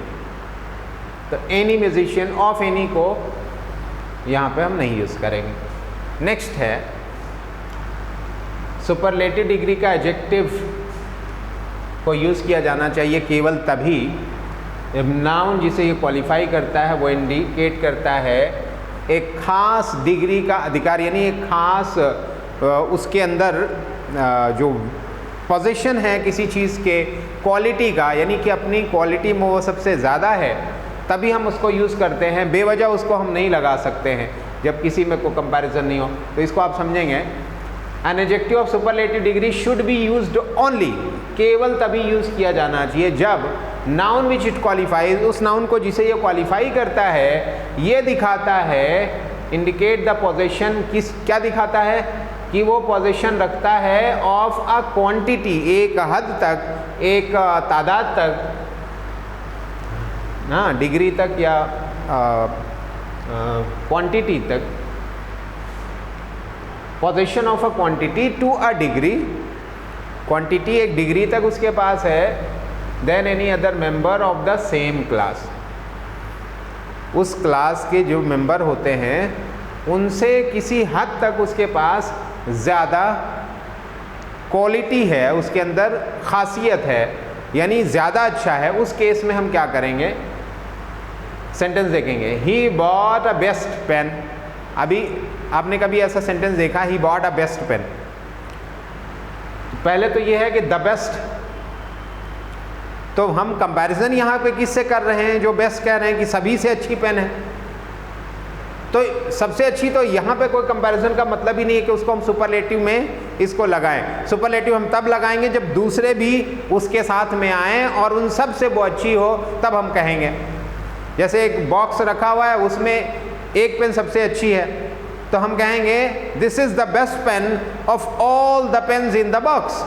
तो एनी म्यूजिशियन ऑफ एनी को यहाँ पे हम नहीं यूज़ करेंगे। नेक्स्ट है सुपरलेटिव डिग्री का एडजेक्टिव को यूज़ किया जाना चाहिए केवल तभी नाउन जिसे ये क्वालिफाई करता है वो इंडिकेट करता है एक खास डिग्री का अधिकार, यानी एक खास उसके अंदर जो पोजीशन है किसी चीज़ के क्वालिटी का, यानी कि अपनी क्वालिटी में वो सबसे ज़्यादा है, तभी हम उसको यूज़ करते हैं। बेवजह उसको हम नहीं लगा सकते हैं जब किसी में कोई कंपैरिजन नहीं हो। तो इसको आप समझेंगे, an adjective of superlative degree should be used only, केवल तभी यूज़ किया जाना चाहिए जब नाउन विच इट क्वालिफाइज, उस नाउन को जिसे ये क्वालिफाई करता है ये दिखाता है, इंडिकेट द पोजीशन, किस क्या दिखाता है कि वो पोजीशन रखता है ऑफ अ क्वांटिटी, एक हद तक, एक तादाद तक, ना डिग्री तक या क्वांटिटी तक, position of a quantity to a degree, quantity एक डिग्री तक उसके पास है, than any other member of the same class, उस क्लास के जो मेंबर होते हैं उनसे किसी हद तक उसके पास ज़्यादा क्वालिटी है, उसके अंदर खासियत है, यानी ज़्यादा अच्छा है। उस केस में हम क्या करेंगे, सेंटेंस देखेंगे, he bought a best pen. अभी आपने कभी ऐसा सेंटेंस देखा, he bought a best pen? पहले तो ये है कि द बेस्ट, तो हम कंपैरिजन यहाँ पे किससे कर रहे हैं, जो बेस्ट कह रहे हैं कि सभी से अच्छी पेन है, तो सबसे अच्छी, तो यहाँ पे कोई कंपैरिजन का मतलब ही नहीं है कि उसको हम सुपरलेटिव में इसको लगाएं। सुपरलेटिव हम तब लगाएंगे जब दूसरे भी उसके साथ में आएँ और उन सब से वो अच्छी हो, तब हम कहेंगे। जैसे एक बॉक्स रखा हुआ है, उसमें एक पेन सबसे अच्छी है, तो हम कहेंगे this is the best pen of all the pens in the box.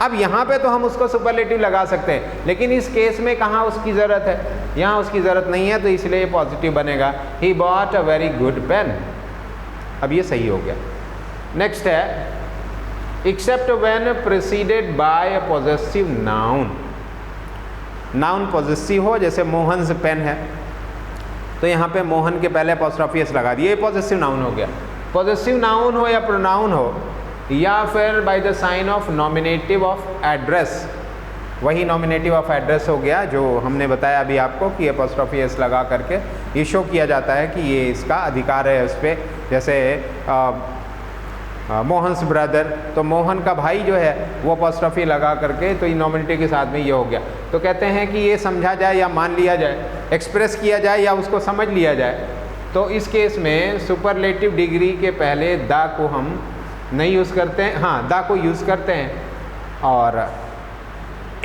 अब यहाँ पे तो हम उसको सुपरलेटिव लगा सकते हैं, लेकिन इस केस में कहाँ उसकी ज़रूरत है, यहाँ उसकी ज़रूरत नहीं है, तो इसलिए पॉजिटिव बनेगा, he bought a very good pen. अब ये सही हो गया। नेक्स्ट है except when preceded by a possessive noun, noun possessive हो, जैसे मोहन्स पेन है, तो यहाँ पे मोहन के पहले अपॉस्ट्रोफी एस लगा दिए, ये पॉजेसिव नाउन हो गया। पॉजेसिव नाउन हो या प्रोनाउन हो, या फिर by the sign of nominative of address, वही नॉमिनेटिव ऑफ एड्रेस हो गया जो हमने बताया अभी आपको कि अपॉस्ट्रोफी एस लगा करके ये शो किया जाता है कि ये इसका अधिकार है उस पर। जैसे मोहन्स ब्रदर, तो मोहन का भाई जो है वो अपॉस्ट्रोफी लगा करके, तो ये नॉमिनेटिव के साथ में ये हो गया। तो कहते हैं कि ये समझा जाए या मान लिया जाए, एक्सप्रेस किया जाए या उसको समझ लिया जाए, तो इस केस में सुपरलेटिव डिग्री के पहले द को हम नहीं यूज़ करते हैं, हाँ द को यूज़ करते हैं और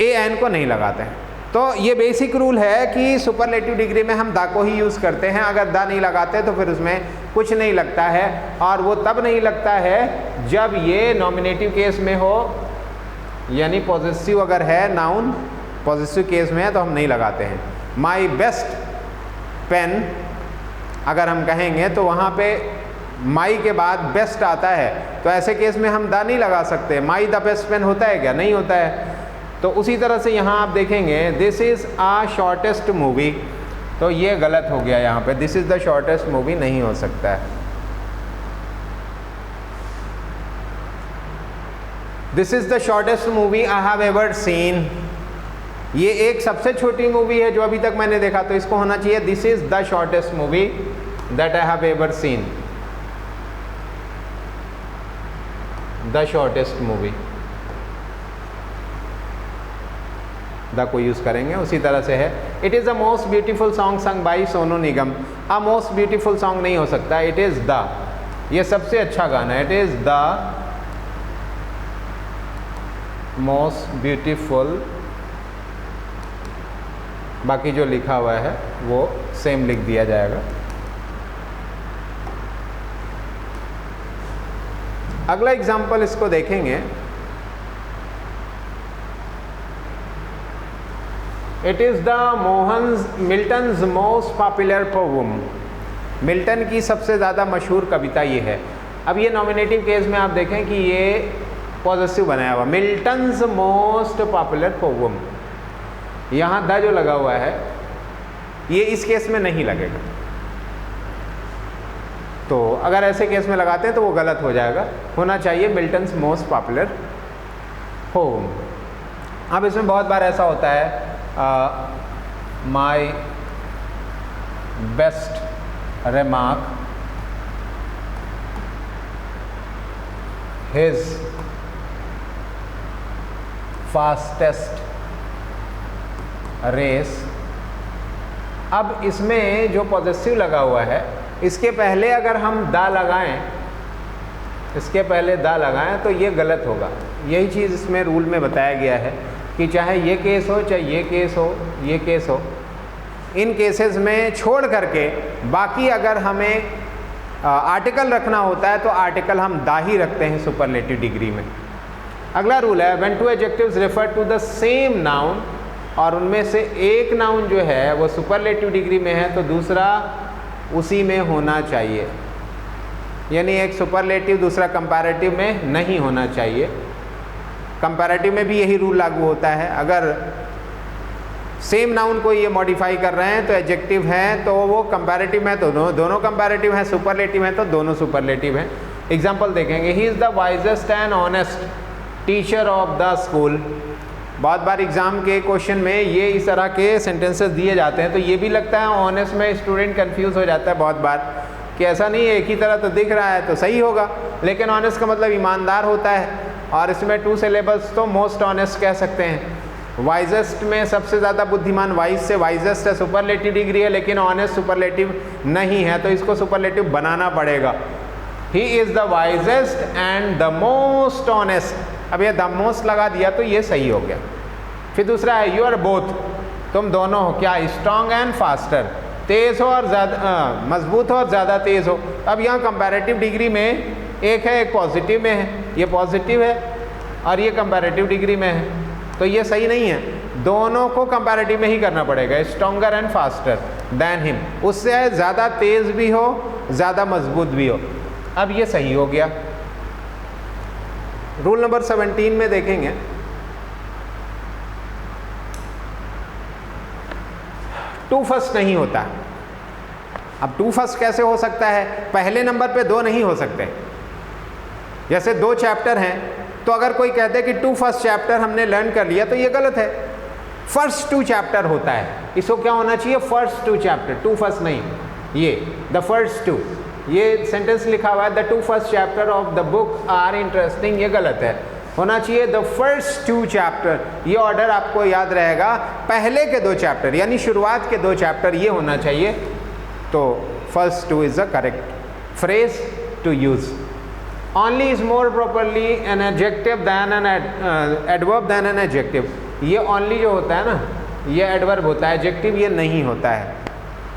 ए एन को नहीं लगाते हैं। तो ये बेसिक रूल है कि सुपरलेटिव डिग्री में हम द को ही यूज़ करते हैं, अगर द नहीं लगाते तो फिर उसमें कुछ नहीं लगता है, और वो तब नहीं लगता है जब ये नॉमिनेटिव केस में हो, यानी पॉजिटिव अगर है नाउन, पॉजिटिव केस में है तो हम नहीं लगाते हैं। माई बेस्ट पेन अगर हम कहेंगे तो वहाँ पे माई के बाद बेस्ट आता है, तो ऐसे केस में हम द नहीं लगा सकते। माई द बेस्ट पेन होता है क्या? नहीं होता है। तो उसी तरह से यहाँ आप देखेंगे this is a shortest movie, तो ये गलत हो गया, यहाँ पे this is the shortest movie नहीं हो सकता है। This is the shortest movie I have ever seen, ये एक सबसे छोटी मूवी है जो अभी तक मैंने देखा, तो इसको होना चाहिए this is the shortest movie that I have ever scene, the shortest movie, the को यूज़ करेंगे। उसी तरह से है it is the most beautiful song संग by Sonu Nigam, a most beautiful song नहीं हो सकता, इट इज़ द, ये सबसे अच्छा गाना है, it is the most beautiful, बाकी जो लिखा हुआ है वो सेम लिख दिया जाएगा। अगला एग्जाम्पल इसको देखेंगे, it is the Milton's most popular poem, Milton की सबसे ज़्यादा मशहूर कविता ये है। अब ये नॉमिनेटिव केस में आप देखें कि ये पॉजिटिव बनाया हुआ, मिल्टन्स मोस्ट पॉपुलर पोएम, यहाँ द जो लगा हुआ है ये इस केस में नहीं लगेगा, तो अगर ऐसे केस में लगाते हैं तो वो गलत हो जाएगा, होना चाहिए मिल्टन्स मोस्ट पॉपुलर पोएम। अब इसमें बहुत बार ऐसा होता है my best remark, his fastest race. अब इसमें जो पॉजिटिव लगा हुआ है इसके पहले अगर हम दा लगाएं, इसके पहले दा लगाएं तो ये गलत होगा। यही चीज़ इसमें रूल में बताया गया है कि चाहे ये केस हो, चाहे ये केस हो, ये केस हो, इन केसेस में छोड़ करके बाकी अगर हमें आर्टिकल रखना होता है तो आर्टिकल हम दा ही रखते हैं सुपरलेटिव डिग्री में। अगला रूल है when two adjectives refer to the same noun, और उनमें से एक नाउन जो है वो सुपरलेटिव डिग्री में है तो दूसरा उसी में होना चाहिए, यानी एक सुपरलेटिव दूसरा कंपैरेटिव में नहीं होना चाहिए। कंपैरेटिव में भी यही रूल लागू होता है, अगर सेम नाउन को ये मॉडिफाई कर रहे हैं तो एडजेक्टिव है तो वो कंपैरेटिव में तो दोनों कंपैरेटिव हैं, सुपरलेटिव हैं तो दोनों सुपरलेटिव हैं। एग्जांपल देखेंगे, he is the wisest and honest teacher of the school. बहुत बार एग्ज़ाम के क्वेश्चन में ये इस तरह के सेंटेंसेस दिए जाते हैं तो ये भी लगता है ऑनेस्ट में स्टूडेंट कंफ्यूज हो जाता है बहुत बार कि ऐसा नहीं है, एक ही तरह तो दिख रहा है तो सही होगा, लेकिन ऑनेस्ट का मतलब ईमानदार होता है, और इसमें 2 सिलेबल्स तो मोस्ट ऑनेस्ट कह सकते हैं। वाइजेस्ट में सबसे ज़्यादा बुद्धिमान, वाइज से वाइजेस्ट है, सुपरलेटिव डिग्री है, लेकिन ऑनेस्ट सुपरलेटिव नहीं है तो इसको सुपरलेटिव बनाना पड़ेगा। He is the wisest and the most honest. अब ये द मोस्ट लगा दिया तो ये सही हो गया। फिर दूसरा है यू आर बोथ, तुम दोनों हो क्या, स्ट्रॉन्ग एंड फास्टर, तेज़ हो और ज़्यादा मजबूत हो और ज़्यादा तेज़ हो। अब यहाँ कंपैरेटिव डिग्री में एक है, एक पॉजिटिव में है, ये पॉजिटिव है और ये कंपैरेटिव डिग्री में है तो ये सही नहीं है, दोनों को कंपैरेटिव में ही करना पड़ेगा, stronger and faster than him, उससे ज़्यादा तेज़ भी हो ज़्यादा मजबूत भी हो। अब ये सही हो गया। रूल नंबर 17 में देखेंगे, टू फर्स्ट नहीं होता। अब टू फर्स्ट कैसे हो सकता है, पहले नंबर पे 2 नहीं हो सकते। जैसे 2 चैप्टर हैं तो अगर कोई कहते हैं कि 2 फर्स्ट चैप्टर हमने लर्न कर लिया तो ये गलत है, फर्स्ट 2 चैप्टर होता है, इसको क्या होना चाहिए, फर्स्ट 2 चैप्टर, 2 फर्स्ट नहीं, ये द फर्स्ट 2, ये सेंटेंस लिखा हुआ है the 2 first chapter of the book are interesting, ये गलत है, होना चाहिए द फर्स्ट 2 चैप्टर। ये ऑर्डर आपको याद रहेगा, पहले के 2 चैप्टर यानी शुरुआत के 2 चैप्टर ये होना चाहिए, तो first 2 is the correct phrase to use. Only is more properly an adjective than an adverb than an adjective। ये only जो होता है ना ये adverb होता है, adjective ये नहीं होता है,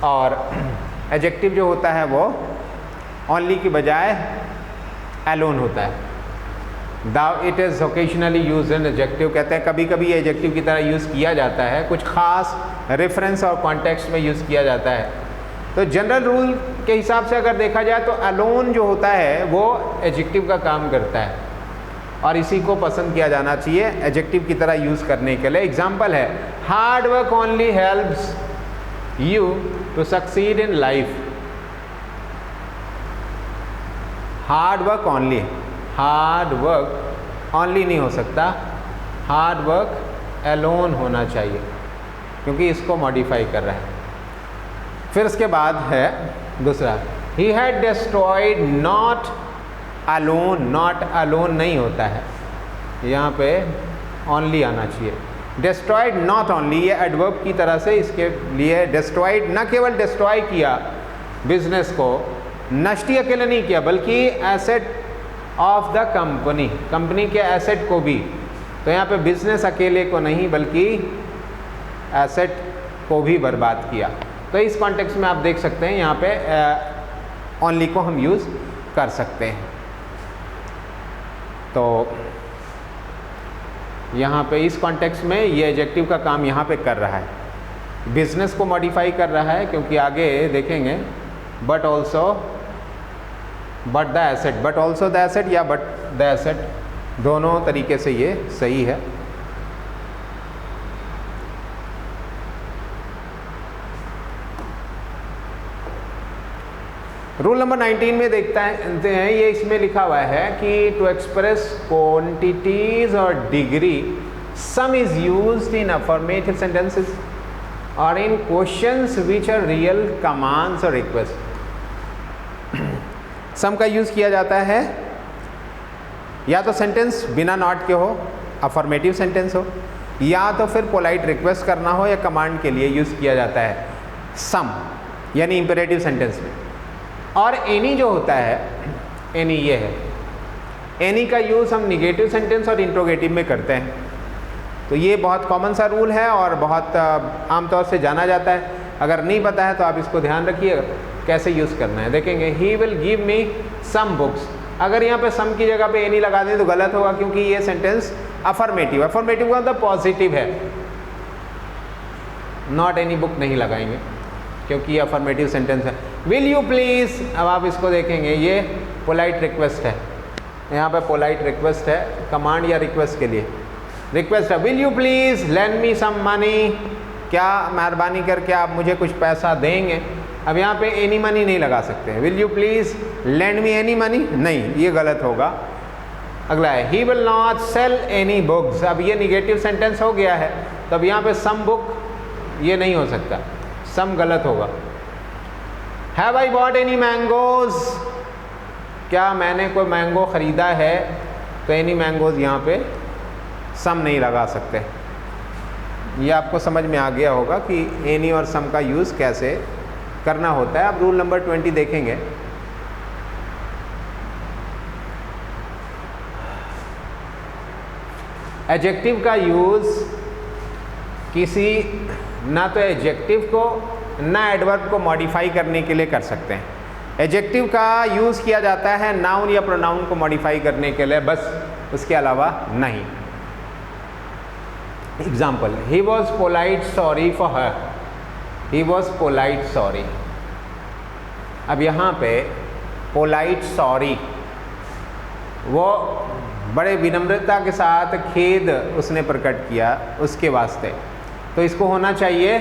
और adjective जो होता है वो only की बजाय alone होता है। Thou it is occasionally used in adjective, कहते हैं कभी कभी ये adjective की तरह यूज़ किया जाता है, कुछ खास रेफरेंस और कॉन्टेक्स्ट में यूज़ किया जाता है। तो जनरल रूल के हिसाब से अगर देखा जाए तो अलोन जो होता है वो एडजेक्टिव का काम करता है और इसी को पसंद किया जाना चाहिए एडजेक्टिव की तरह यूज़ करने के लिए। एग्जांपल है hard work only helps you to succeed in life. Hard work only, hard work only नहीं हो सकता, हार्ड वर्क अलोन होना चाहिए क्योंकि इसको मॉडिफाई कर रहा है। फिर उसके बाद है दूसरा, he had destroyed not alone, not alone नहीं होता है, यहाँ पे ओनली आना चाहिए। डिस्ट्रॉयड नॉट ओनली, ये एडवर्ब की तरह से इसके लिए डिस्ट्रॉयड न केवल डिस्ट्रॉय किया बिजनेस को, नष्ट ही अकेले नहीं किया बल्कि asset of the company, company के एसेट को भी, तो यहाँ पे बिजनेस अकेले को नहीं बल्कि एसेट को भी बर्बाद किया। तो इस कॉन्टेक्स्ट में आप देख सकते हैं यहाँ पे ओनली को हम यूज़ कर सकते हैं। तो यहाँ पे इस कॉन्टेक्स्ट में ये एडजेक्टिव का काम यहाँ पे कर रहा है, बिजनेस को मॉडिफाई कर रहा है क्योंकि आगे देखेंगे but also but the asset, but also the asset या बट द एसेट, दोनों तरीके से ये सही है। रूल नंबर 19 में देखते हैं, ये इसमें लिखा हुआ है कि टू एक्सप्रेस क्वांटिटीज और degree some is used in affirmative sentences और in questions which are real commands और रिक्वेस्ट। सम का यूज़ किया जाता है या तो सेंटेंस बिना नॉट के हो, अफर्मेटिव सेंटेंस हो, या तो फिर पोलाइट रिक्वेस्ट करना हो या कमांड के लिए यूज़ किया जाता है सम, यानी इंपेरेटिव सेंटेंस में। और एनी जो होता है, एनी ये है, एनी का यूज़ हम निगेटिव सेंटेंस और इंट्रोगेटिव में करते हैं। तो ये बहुत कॉमन सा रूल है और बहुत आमतौर से जाना जाता है। अगर नहीं पता है तो आप इसको ध्यान रखिए कैसे यूज़ करना है। देखेंगे he will give me some books, अगर यहाँ पे सम की जगह पे एनी लगा दें तो गलत होगा, क्योंकि ये सेंटेंस अफर्मेटिव, अफर्मेटिव का मतलब पॉजिटिव है। नॉट एनी बुक नहीं लगाएंगे क्योंकि ये अफर्मेटिव सेंटेंस है। विल यू प्लीज़, अब आप इसको देखेंगे ये पोलाइट रिक्वेस्ट है, यहाँ पे पोलाइट रिक्वेस्ट है, कमांड या रिक्वेस्ट के लिए रिक्वेस्ट है। Will you please lend me some money, क्या मेहरबानी करके आप मुझे कुछ पैसा देंगे। अब यहाँ पे एनी मनी नहीं लगा सकते हैं, will you please lend me any money, नहीं, ये गलत होगा। अगला है he will not sell any books, अब ये निगेटिव सेंटेंस हो गया है, तो अब यहाँ पे सम बुक ये नहीं हो सकता, सम गलत होगा। Have I bought any mangoes, क्या मैंने कोई मैंगो ख़रीदा है, तो एनी मैंगोज यहाँ पे सम नहीं लगा सकते। ये आपको समझ में आ गया होगा कि एनी और सम का यूज़ कैसे करना होता है। अब रूल नंबर 20 देखेंगे। एडजेक्टिव का यूज़ किसी ना तो एडजेक्टिव को ना एडवर्ब को मॉडिफाई करने के लिए कर सकते हैं। एडजेक्टिव का यूज़ किया जाता है नाउन या प्रोनाउन को मॉडिफाई करने के लिए, बस, उसके अलावा नहीं। Example, he was polite sorry for her, he was polite sorry. अब यहाँ पे पोलाइट सॉरी, वो बड़े विनम्रता के साथ खेद उसने प्रकट किया उसके वास्ते, तो इसको होना चाहिए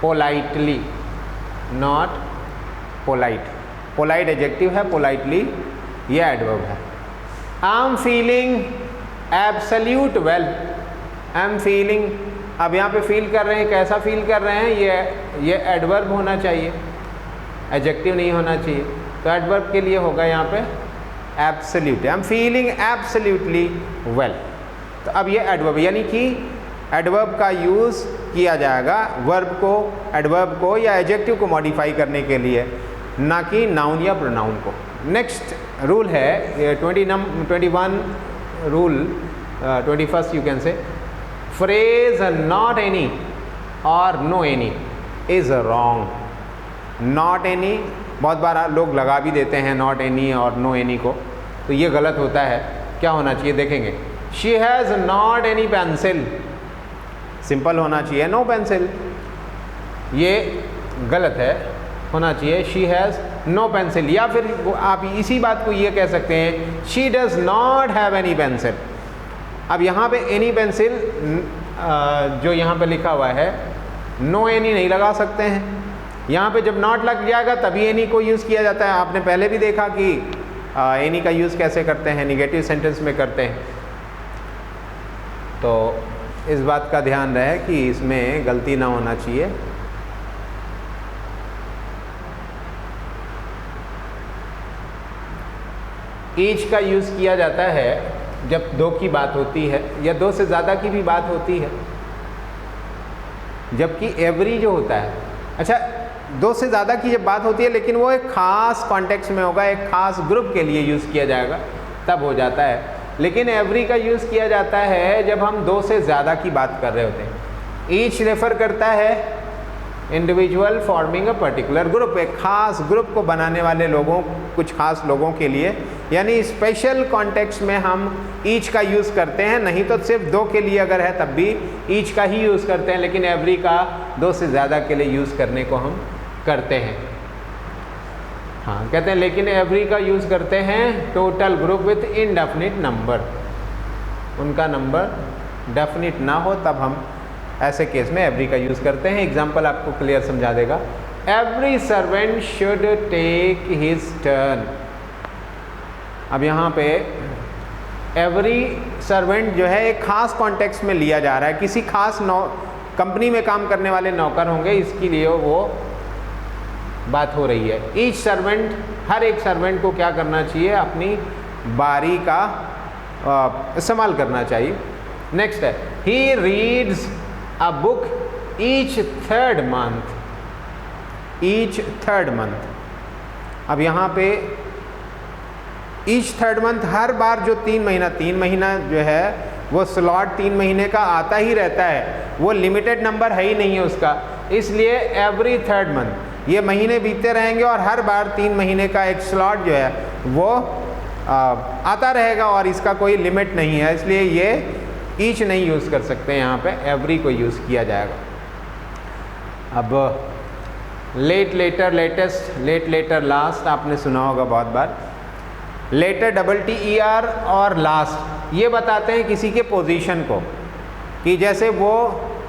politely, not polite. Polite adjective है, पोलाइटली ये एडवर्ब है। I am feeling absolute well, I am feeling, अब यहाँ पे फील कर रहे हैं, कैसा फील कर रहे हैं, ये एडवर्ब होना चाहिए, एडजेक्टिव नहीं होना चाहिए। तो एडवर्ब के लिए होगा यहाँ पे absolute, I am feeling absolutely well. तो अब ये एडवर्ब, यानी कि एडवर्ब का यूज़ किया जाएगा वर्ब को, एडवर्ब को या एडजेक्टिव को मॉडिफाई करने के लिए, ना कि नाउन या प्रोनाउन को। नेक्स्ट रूल है 21 rule, 21 you can say, phrase not any और no any is wrong. Not any बहुत बार लोग लगा भी देते हैं, नॉट एनी और नो एनी को, तो ये गलत होता है। क्या होना चाहिए देखेंगे, she has not any pencil, simple होना चाहिए नो पेंसिल, ये गलत है, होना चाहिए शी हैज़ नो पेंसिल। या फिर आप इसी बात को ये कह सकते हैं, she does not have any pencil. अब यहाँ पे एनी पेंसिल जो यहाँ पे लिखा हुआ है, नो एनी नहीं लगा सकते हैं। यहाँ पे जब नॉट लग जाएगा तभी एनी को यूज़ किया जाता है। आपने पहले भी देखा कि एनी का यूज़ कैसे करते हैं, निगेटिव सेंटेंस में करते हैं। तो इस बात का ध्यान रहे कि इसमें गलती ना होना चाहिए। ईच का यूज़ किया जाता है जब दो की बात होती है या दो से ज़्यादा की भी बात होती है, जबकि एवरी जो होता है, अच्छा दो से ज़्यादा की जब बात होती है लेकिन वो एक ख़ास कॉन्टेक्स्ट में होगा, एक ख़ास ग्रुप के लिए यूज़ किया जाएगा, तब हो जाता है। लेकिन एवरी का यूज़ किया जाता है जब हम दो से ज़्यादा की बात कर रहे होते हैं। ईच रेफ़र करता है individual forming a particular group, एक ख़ास ग्रुप को बनाने वाले लोगों, कुछ ख़ास लोगों के लिए, यानी स्पेशल कॉन्टेक्स्ट में हम ईच का यूज़ करते हैं। नहीं तो सिर्फ दो के लिए अगर है तब भी ईच का ही यूज़ करते हैं, लेकिन एवरी का दो से ज़्यादा के लिए यूज़ करने को हम करते हैं। हाँ, कहते हैं लेकिन एवरी का यूज़ करते हैं total group with indefinite number, उनका नंबर डेफिनिट ना हो तब हम ऐसे केस में एवरी का यूज़ करते हैं। एग्जाम्पल आपको क्लियर समझा देगा। Every servant should take his turn. अब यहाँ पे एवरी सर्वेंट जो है एक खास कॉन्टेक्स्ट में लिया जा रहा है, किसी खास कंपनी में काम करने वाले नौकर होंगे, इसके लिए वो बात हो रही है। ईच सर्वेंट, हर एक सर्वेंट को क्या करना चाहिए, अपनी बारी का इस्तेमाल करना चाहिए। नेक्स्ट है he reads a book each third month, each third month. अब यहाँ पे ईच थर्ड मंथ, हर बार जो 3 महीना जो है वो स्लॉट 3 महीने का आता ही रहता है, वो लिमिटेड नंबर है ही नहीं है उसका, इसलिए एवरी थर्ड मंथ ये महीने बीतते रहेंगे और हर बार 3 महीने का एक स्लॉट जो है वो आता रहेगा और इसका कोई लिमिट नहीं है, इसलिए ये ईच नहीं यूज़ कर सकते, यहाँ पे एवरी को यूज़ किया जाएगा। अब late later latest, late later last आपने सुना होगा बहुत बार। लेटर TER और लास्ट ये बताते हैं किसी के पोजीशन को, कि जैसे वो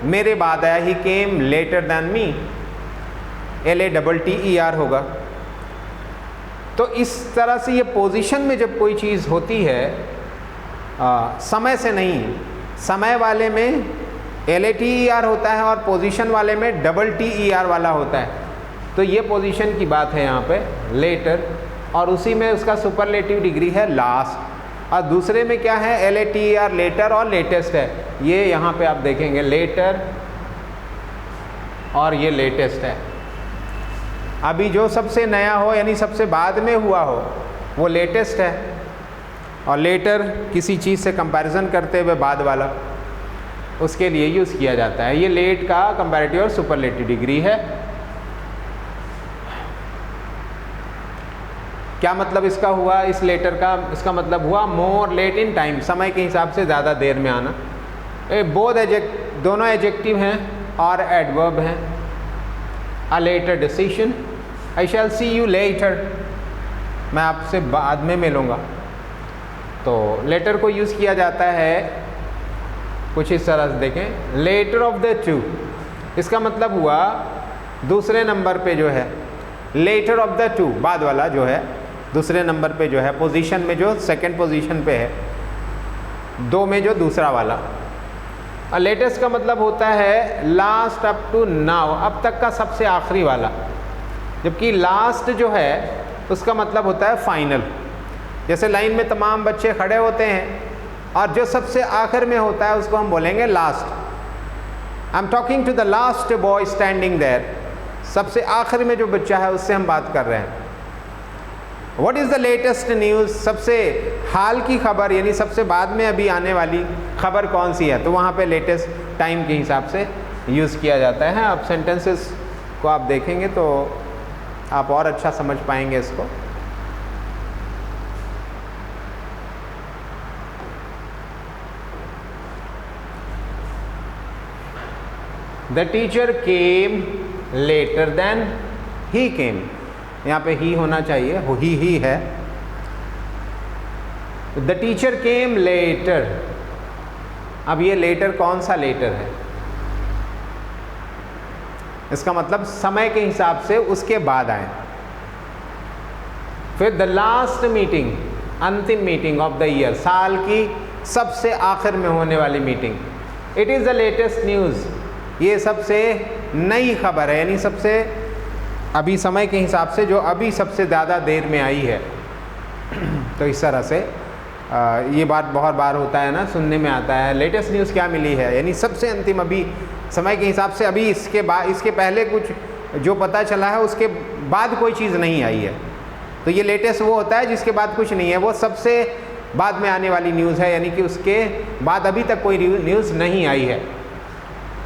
मेरे बाद आया, he came later than me, LATTER होगा। तो इस तरह से ये पोजीशन में जब कोई चीज़ होती है समय से नहीं, समय वाले में LATER होता है और पोजीशन वाले में TER वाला होता है, तो ये पोजीशन की बात है यहाँ पे लेटर, और उसी में उसका सुपरलेटिव डिग्री है लास्ट, और दूसरे में क्या है LATER लेटर और लेटेस्ट है। ये यहाँ पे आप देखेंगे लेटर और ये लेटेस्ट है। अभी जो सबसे नया हो यानी सबसे बाद में हुआ हो वो लेटेस्ट है, और लेटर किसी चीज़ से कंपैरिजन करते हुए बाद वाला, उसके लिए यूज़ किया जाता है। ये लेट का कंपैरेटिव और सुपरलेटिव डिग्री है। क्या मतलब इसका हुआ, इस लेटर का इसका मतलब हुआ मोर लेट इन टाइम, समय के हिसाब से ज़्यादा देर में आना। बोथ दोनों एडजेक्टिव हैं और एडवर्ब हैं। A later decision, I shall see you later, मैं आपसे बाद में मिलूँगा। तो लेटर को यूज़ किया जाता है कुछ इस तरह से, देखें लेटर ऑफ द टू, इसका मतलब हुआ दूसरे नंबर पे जो है लेटर ऑफ द टू, बाद वाला जो है दूसरे नंबर पे जो है, पोजीशन में जो सेकंड पोजीशन पे है, 2 में जो दूसरा वाला। और लेटेस्ट का मतलब होता है लास्ट अप टू नाउ, अब तक का सबसे आखिरी वाला, जबकि लास्ट जो है उसका मतलब होता है फाइनल। जैसे लाइन में तमाम बच्चे खड़े होते हैं और जो सबसे आखिर में होता है उसको हम बोलेंगे last. I am talking to the last boy standing there, सबसे आखिर में जो बच्चा है उससे हम बात कर रहे हैं। What is the latest news, सबसे हाल की खबर यानी सबसे बाद में अभी आने वाली खबर कौन सी है, तो वहाँ पे लेटेस्ट टाइम के हिसाब से यूज़ किया जाता है। आप सेंटेंसेस को आप देखेंगे तो आप और अच्छा समझ पाएंगे इसको। The teacher came later then he came, यहाँ पे ही होना चाहिए, वो ही है। द टीचर केम लेटर, अब ये लेटर कौन सा लेटर है, इसका मतलब समय के हिसाब से उसके बाद आए। फिर द लास्ट मीटिंग, अंतिम मीटिंग ऑफ द ईयर, साल की सबसे आखिर में होने वाली meeting. It is the latest news, ये सबसे नई खबर है, यानी सबसे अभी समय के हिसाब से जो अभी सबसे ज़्यादा देर में आई है। तो इस तरह से ये बात बहुत बार होता है ना, सुनने में आता है लेटेस्ट न्यूज़ क्या मिली है, यानी सबसे अंतिम अभी समय के हिसाब से, अभी इसके बाद इसके पहले कुछ जो पता चला है उसके बाद कोई चीज़ नहीं आई है। तो ये लेटेस्ट वो होता है जिसके बाद कुछ नहीं है, वो सबसे बाद में आने वाली न्यूज़ है, यानी कि उसके बाद अभी तक कोई न्यूज़ नहीं आई है।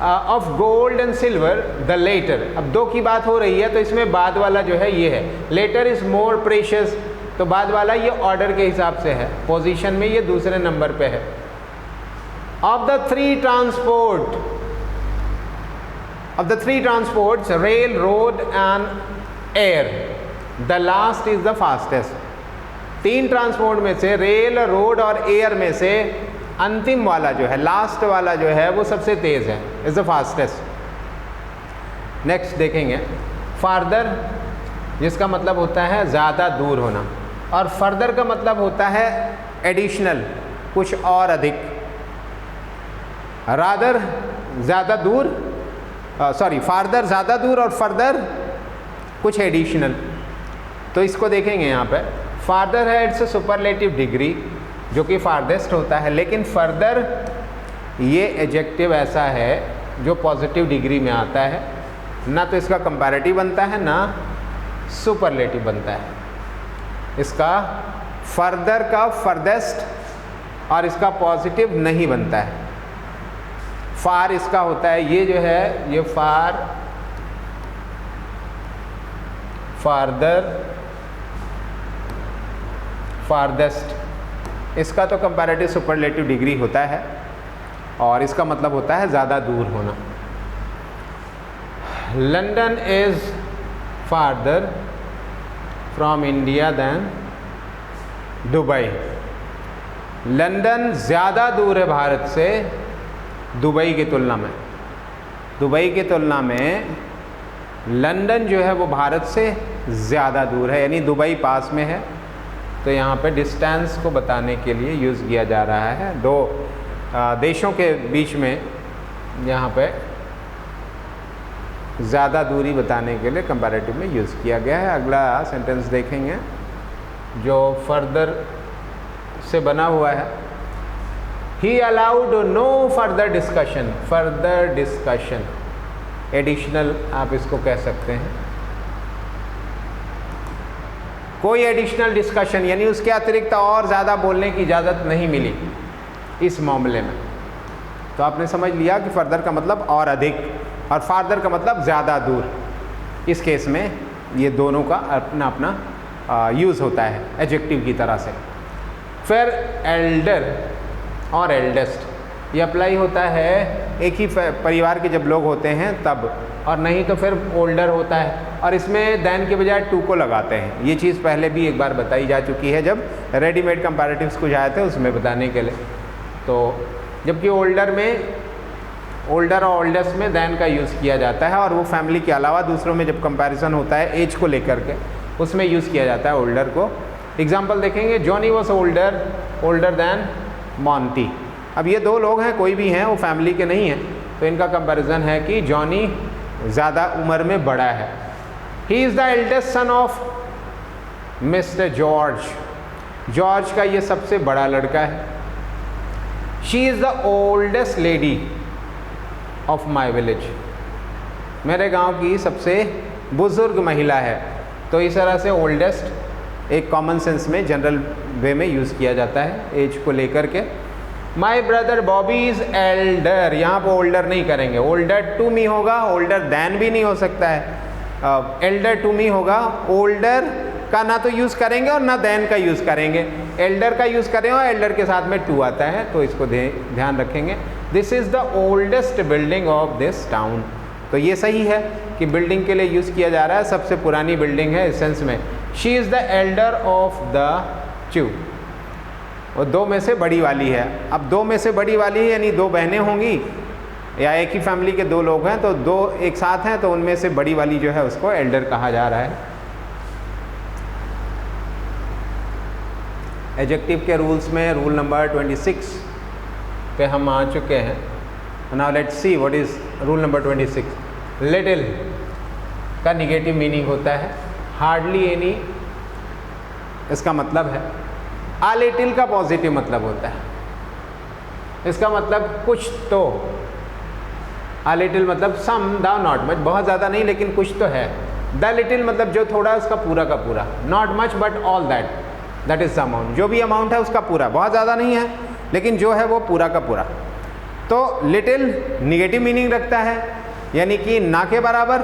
Of gold and silver the latter, अब 2 की बात हो रही है तो इसमें बाद वाला जो है ये है, लेटर इज़ मोर प्रेशियस, तो बाद वाला ये ऑर्डर के हिसाब से है, पोजीशन में ये दूसरे नंबर पे है। Of the 3 transport, of the 3 transports rail, road and air, the last is the fastest. 3 transport में से रेल, रोड और एयर में से अंतिम वाला जो है, लास्ट वाला जो है वो सबसे तेज़ है, इज़ द फास्टेस्ट। नेक्स्ट देखेंगे फार्दर, जिसका मतलब होता है ज़्यादा दूर होना, और फर्दर का मतलब होता है एडिशनल, कुछ और अधिक। रादर ज़्यादा दूर, फार्दर ज़्यादा दूर और फर्दर कुछ एडिशनल। तो इसको देखेंगे यहाँ पे, फार्दर है इट्स अ सुपरलेटिव डिग्री जो कि फार्देस्ट होता है, लेकिन फर्दर ये एडजेक्टिव ऐसा है जो पॉजिटिव डिग्री में आता है, ना तो इसका कंपैरेटिव बनता है ना सुपरलेटिव बनता है। इसका फर्दर का फर्देस्ट और इसका पॉजिटिव नहीं बनता है। फार इसका होता है, ये जो है ये फार्दर, फार्देस्ट, इसका तो कंपैरेटिव सुपरलेटिव डिग्री होता है और इसका मतलब होता है ज़्यादा दूर होना। London is farther from India than Dubai. London ज़्यादा दूर है भारत से दुबई की तुलना में। दुबई की तुलना में लंदन जो है वो भारत से ज़्यादा दूर है, यानी दुबई पास में है। तो यहाँ पे डिस्टेंस को बताने के लिए यूज़ किया जा रहा है, 2 देशों के बीच में यहाँ पे ज़्यादा दूरी बताने के लिए कंपैरेटिव में यूज़ किया गया है। अगला सेंटेंस देखेंगे जो फर्दर से बना हुआ है। He allowed no further discussion, further discussion additional आप इसको कह सकते हैं। कोई एडिशनल डिस्कशन यानी उसके अतिरिक्त और ज़्यादा बोलने की इजाज़त नहीं मिली इस मामले में। तो आपने समझ लिया कि फर्दर का मतलब और अधिक और फार्दर का मतलब ज़्यादा दूर। इस केस में ये दोनों का अपना अपना यूज़ होता है एडजेक्टिव की तरह से। फिर एल्डर और एल्डेस्ट ये अप्लाई होता है एक ही परिवार के जब लोग होते हैं तब, और नहीं तो फिर ओल्डर होता है, और इसमें दैन के बजाय टू को लगाते हैं। ये चीज़ पहले भी एक बार बताई जा चुकी है जब रेडीमेड कंपैरेटिव्स कुछ आए थे उसमें बताने के लिए। तो जबकि ओल्डर में, ओल्डर और ओल्डेस्ट में दैन का यूज़ किया जाता है, और वो फैमिली के अलावा दूसरों में जब कंपैरिजन होता है एज को लेकर के उसमें यूज़ किया जाता है ओल्डर को। एग्जाम्पल देखेंगे, Johnny was older than Monty. अब ये 2 लोग हैं, कोई भी हैं, वो फैमिली के नहीं हैं, तो इनका कंपैरिजन है कि जॉनी ज़्यादा उम्र में बड़ा है। He is the eldest son of mister George. George का ये सबसे बड़ा लड़का है। She is the oldest lady of my village. मेरे गांव की सबसे बुज़ुर्ग महिला है। तो इस तरह से ओल्डेस्ट एक कॉमन सेंस में जनरल वे में यूज़ किया जाता है एज को लेकर के। My brother Bobby is Elder, यहाँ पर ओल्डर नहीं करेंगे, ओल्डर टू मी होगा, ओल्डर दैन भी नहीं हो सकता है, एल्डर टू मी होगा। ओल्डर का ना तो यूज़ करेंगे और ना दैन का यूज़ करेंगे, एल्डर का यूज़ करेंगे और एल्डर के साथ में टू आता है, तो इसको ध्यान रखेंगे। This is the oldest building of this town. तो ये सही है कि बिल्डिंग के लिए यूज़ किया जा रहा है, सबसे पुरानी बिल्डिंग है इस सेंस में। She is the Elder of the 2, वो 2 में से बड़ी वाली है। अब 2 में से बड़ी वाली है यानी 2 बहनें होंगी, या एक ही फैमिली के 2 लोग हैं तो 2 एक साथ हैं, तो उनमें से बड़ी वाली जो है उसको एल्डर कहा जा रहा है। एडजेक्टिव के रूल्स में रूल नंबर 26 पे हम आ चुके हैं। Now let's see what is rule number 26। Little का निगेटिव मीनिंग होता है हार्डली एनी, इसका मतलब है। आ लिटिल का पॉजिटिव मतलब होता है, इसका मतलब कुछ तो। आ लिटिल मतलब सम, द नॉट मच, बहुत ज़्यादा नहीं लेकिन कुछ तो है। द लिटिल मतलब जो थोड़ा उसका पूरा का पूरा। Not much but all that is the amount, जो भी अमाउंट है उसका पूरा, बहुत ज़्यादा नहीं है लेकिन जो है वो पूरा का पूरा। तो लिटिल निगेटिव मीनिंग रखता है यानी कि ना के बराबर,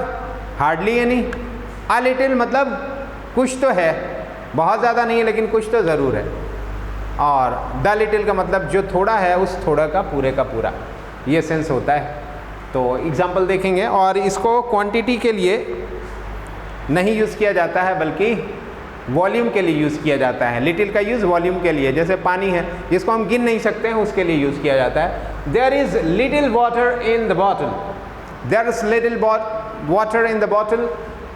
हार्डली एनी। आ लिटिल मतलब कुछ तो है, बहुत ज़्यादा नहीं है लेकिन कुछ तो ज़रूर है। और द लिटिल का मतलब जो थोड़ा है उस थोड़ा का पूरा, ये सेंस होता है। तो एग्जाम्पल देखेंगे और इसको क्वांटिटी के लिए नहीं यूज़ किया जाता है, बल्कि वॉल्यूम के लिए यूज़ किया जाता है। लिटिल का यूज़ वॉल्यूम के लिए, जैसे पानी है जिसको हम गिन नहीं सकते हैं, उसके लिए यूज़ किया जाता है। There is little water in the bottle, there is little water in the bottle.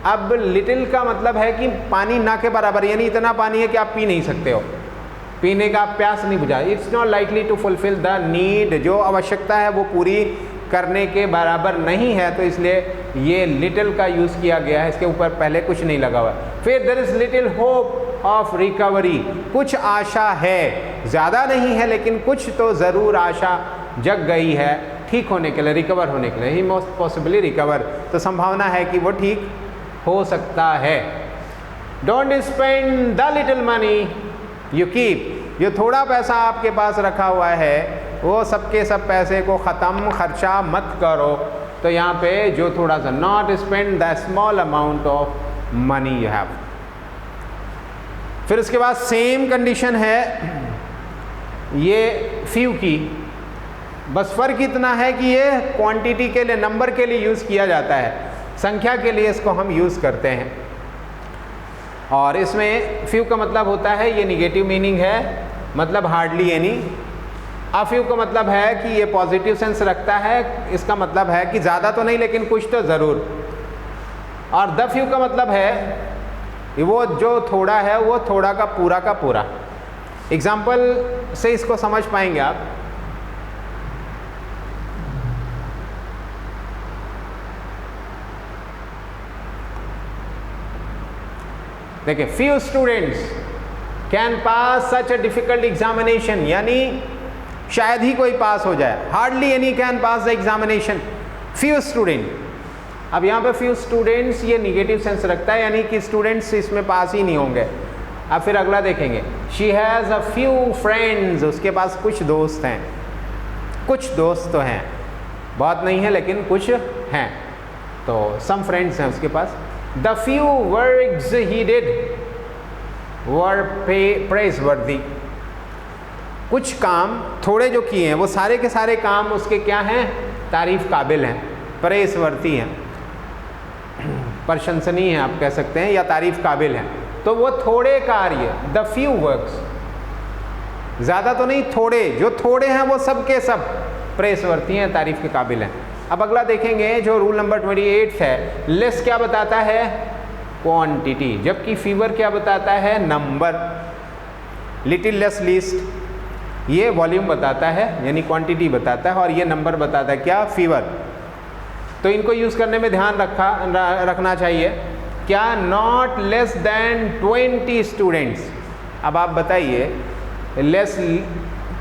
अब लिटिल का मतलब है कि पानी ना के बराबर, यानी इतना पानी है कि आप पी नहीं सकते हो, पीने का प्यास नहीं बुझा। It's not likely to fulfil the need, जो आवश्यकता है वो पूरी करने के बराबर नहीं है, तो इसलिए ये लिटिल का यूज़ किया गया है, इसके ऊपर पहले कुछ नहीं लगा हुआ। फिर there is little hope of recovery, कुछ आशा है, ज़्यादा नहीं है लेकिन कुछ तो ज़रूर आशा जग गई है ठीक होने के लिए, रिकवर होने के लिए। ही मोस्ट पॉसिबली रिकवर, तो संभावना है कि वो ठीक हो सकता है। Don't spend the little money you keep, जो थोड़ा पैसा आपके पास रखा हुआ है वो सबके सब पैसे को ख़त्म खर्चा मत करो। तो यहाँ पे जो थोड़ा सा, not spend the small amount of money you have. फिर उसके बाद सेम कंडीशन है ये फ्यू की, बस फ़र्क इतना है कि ये क्वांटिटी के लिए, नंबर के लिए यूज़ किया जाता है, संख्या के लिए इसको हम यूज़ करते हैं। और इसमें फ्यू का मतलब होता है, ये निगेटिव मीनिंग है, मतलब हार्डली एनी। अफ्यू का मतलब है कि ये पॉजिटिव सेंस रखता है, इसका मतलब है कि ज़्यादा तो नहीं लेकिन कुछ तो ज़रूर। और द फ्यू का मतलब है वो जो थोड़ा है वो थोड़ा का पूरा। एग्जाम्पल से इसको समझ पाएंगे आप। देखिए, few students can pass such a difficult examination, यानी शायद ही कोई पास हो जाए। Hardly any can pass the examination, few student. अब यहाँ पे फ्यू स्टूडेंट्स ये निगेटिव सेंस रखता है, यानी कि स्टूडेंट्स इसमें पास ही नहीं होंगे। अब फिर अगला देखेंगे, she has a few friends, उसके पास कुछ दोस्त हैं, कुछ दोस्त तो हैं, बहुत नहीं है लेकिन कुछ हैं, तो सम फ्रेंड्स हैं उसके पास। The few works he did were praiseworthy, कुछ काम थोड़े जो किए हैं वो सारे के सारे काम उसके क्या हैं, तारीफ काबिल हैं, प्रेज़वर्दी हैं, प्रशंसनीय हैं आप कह सकते हैं, या तारीफ काबिल हैं। तो वो थोड़े कार्य, द फ्यू वर्क्स, ज़्यादा तो नहीं, थोड़े, जो थोड़े हैं वो सब के सब प्रेज़वर्दी हैं, तारीफ के काबिल हैं। अब अगला देखेंगे जो रूल नंबर 28 है, लेस क्या बताता है, क्वांटिटी, जबकि फीवर क्या बताता है, नंबर। लिटिल लेस लीस्ट ये वॉल्यूम बताता है, यानी क्वांटिटी बताता है, और ये नंबर बताता है क्या, फीवर। तो इनको यूज़ करने में ध्यान रखना चाहिए। क्या, नॉट लेस देन 20 स्टूडेंट्स। अब आप बताइए, लेस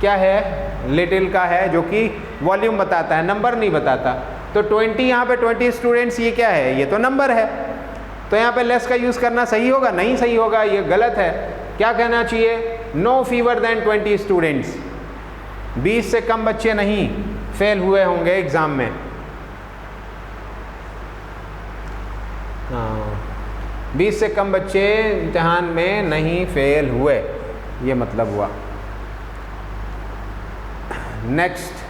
क्या है, लिटिल का है, जो कि वॉल्यूम बताता है, नंबर नहीं बताता। तो 20, यहाँ पे 20 स्टूडेंट्स, ये क्या है, ये तो नंबर है। तो यहाँ पे लेस का यूज़ करना सही होगा, नहीं सही होगा, ये गलत है। क्या कहना चाहिए, नो फीवर देन 20 स्टूडेंट्स, 20 से कम बच्चे नहीं फेल हुए होंगे एग्ज़ाम में। हाँ, 20 से कम बच्चे इम्तिहान में नहीं फेल हुए, ये मतलब हुआ। नेक्स्ट,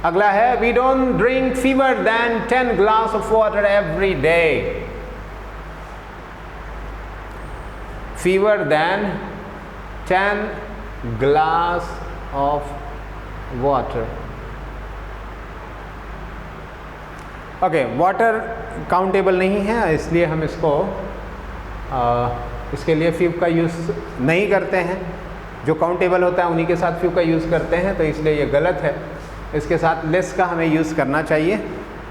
अगला है, we don't drink fewer than 10 glass of water every day. Fewer than 10 glass of water. Okay, water countable नहीं है, इसलिए हम इसको इसके लिए फ्यू का यूज़ नहीं करते हैं। जो काउंटेबल होता है उन्हीं के साथ फ्यू का यूज़ करते हैं, तो इसलिए ये गलत है। इसके साथ लेस का हमें यूज़ करना चाहिए,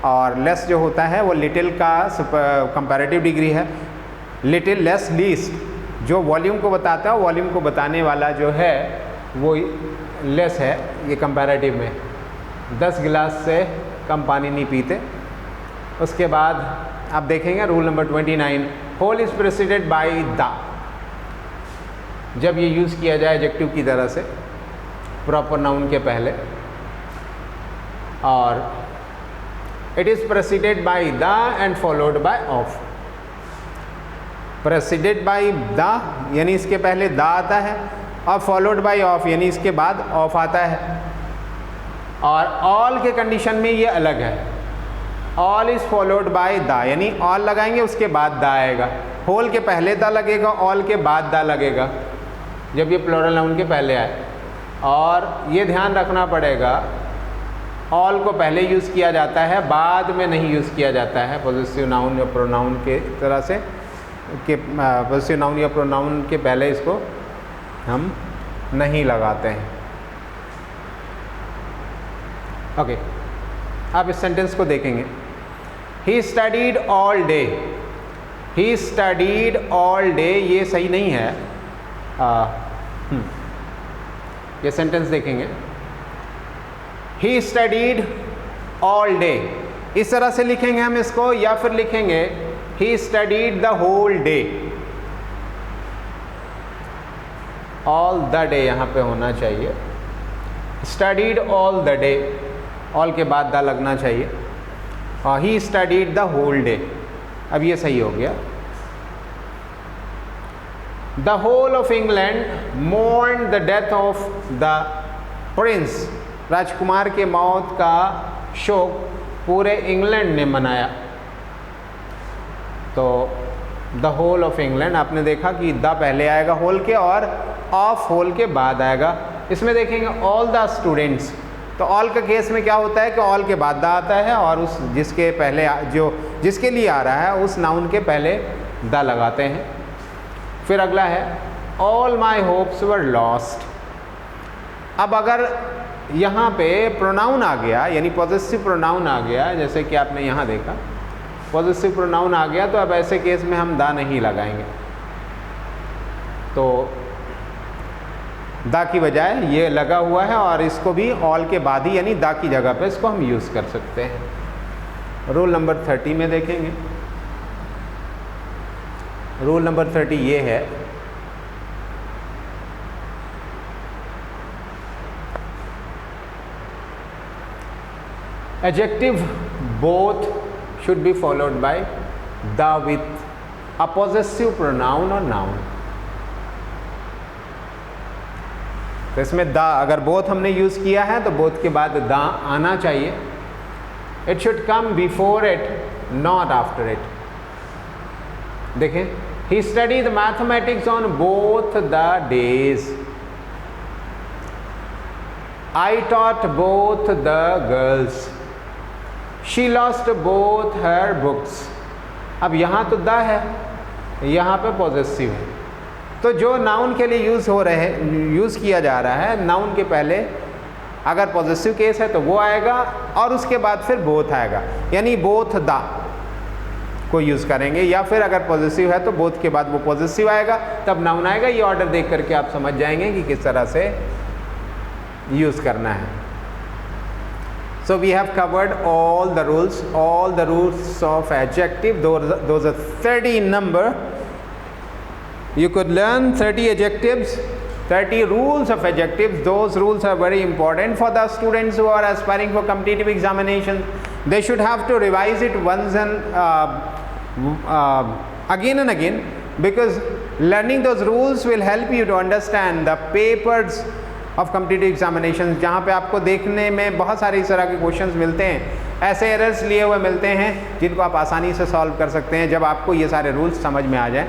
और लेस जो होता है वो लिटिल का कंपैरेटिव डिग्री है। लिटिल लेस लीस्ट, जो वॉल्यूम को बताता है, वॉल्यूम को बताने वाला जो है वो लेस है, ये कंपैरेटिव में। 10 गिलास से कम पानी नहीं पीते। उसके बाद आप देखेंगे rule number 29, whole is preceded by the, जब ये यूज़ किया जाए एडजेक्टिव की तरह से प्रॉपर नाउन के पहले, और it is preceded by the end followed by of. Preceded by the यानी इसके पहले द आता है, और फॉलोड बाय ऑफ यानी इसके बाद ऑफ आता है। और ऑल के कंडीशन में ये अलग है, all is followed by the, यानी ऑल लगाएंगे उसके बाद द आएगा, होल के पहले द लगेगा, ऑल के बाद द लगेगा जब ये प्लूरल नाउन के पहले आए। और ये ध्यान रखना पड़ेगा, ऑल को पहले यूज़ किया जाता है, बाद में नहीं यूज़ किया जाता है पॉजिटिव नाउन या प्रोनाउन के तरह से, कि पॉजिटिव नाउन या प्रोनाउन के पहले इसको हम नहीं लगाते हैं। ओके, आप इस सेंटेंस को देखेंगे, he studied all day, he studied all day, ये सही नहीं है। ये सेंटेंस देखेंगे, ही स्टडीड ऑल डे, इस तरह से लिखेंगे हम इसको, या फिर लिखेंगे he studied the whole day, all the day यहाँ पे होना चाहिए, studied all the day, all के बाद द लगना चाहिए, और he studied the whole day, अब ये सही हो गया। The whole of England mourn the death of the prince, राजकुमार के मौत का शोक पूरे इंग्लैंड ने मनाया। तो द होल ऑफ इंग्लैंड, आपने देखा कि द पहले आएगा होल के और ऑफ होल के बाद आएगा। इसमें देखेंगे ऑल द स्टूडेंट्स, तो ऑल का केस में क्या होता है कि ऑल के बाद द आता है और उस जिसके पहले जो जिसके लिए आ रहा है उस नाउन के पहले द लगाते हैं। फिर अगला है all my hopes were lost. अब अगर यहाँ पे प्रोनाउन आ गया, यानी पॉजिटिव प्रोनाउन आ गया, जैसे कि आपने यहाँ देखा पॉजिटिव प्रोनाउन आ गया, तो अब ऐसे केस में हम द नहीं लगाएंगे, तो द की बजाय ये लगा हुआ है और इसको भी ऑल के बाद ही, यानी द की जगह पे इसको हम यूज़ कर सकते हैं। रूल नंबर 30 में देखेंगे, रूल नंबर 30 ये है, adjective both should be followed by the with a possessive pronoun or noun। तो इसमें द अगर बोथ हमने यूज किया है तो बोथ के बाद द आना चाहिए। It should come before it, not after it. देखें, he studied mathematics on both the days, I taught both the girls, she lost both her books. अब यहाँ तो द है, यहाँ पे पॉजेसिव है, तो जो नाउन के लिए यूज़ किया जा रहा है, नाउन के पहले अगर पॉजेसिव केस है तो वो आएगा और उसके बाद फिर बोथ आएगा, यानी बोथ द को यूज़ करेंगे, या फिर अगर पॉजेसिव है तो बोथ के बाद वो पॉजेसिव आएगा, तब नाउन आएगा। ये ऑर्डर देख करके आप समझ जाएंगे कि किस तरह से यूज़ करना है। So we have covered all the rules of adjective. Those are 30 in number. You could learn 30 adjectives, 30 rules of adjectives. Those rules are very important for the students who are aspiring for competitive examination. They should have to revise it once and again and again, because learning those rules will help you to understand the papers of competitive examination, जहाँ पे आपको देखने में बहुत सारे इस तरह के क्वेश्चंस मिलते हैं, ऐसे एरर्स लिए हुए मिलते हैं जिनको आप आसानी से सॉल्व कर सकते हैं जब आपको ये सारे रूल्स समझ में आ जाएं।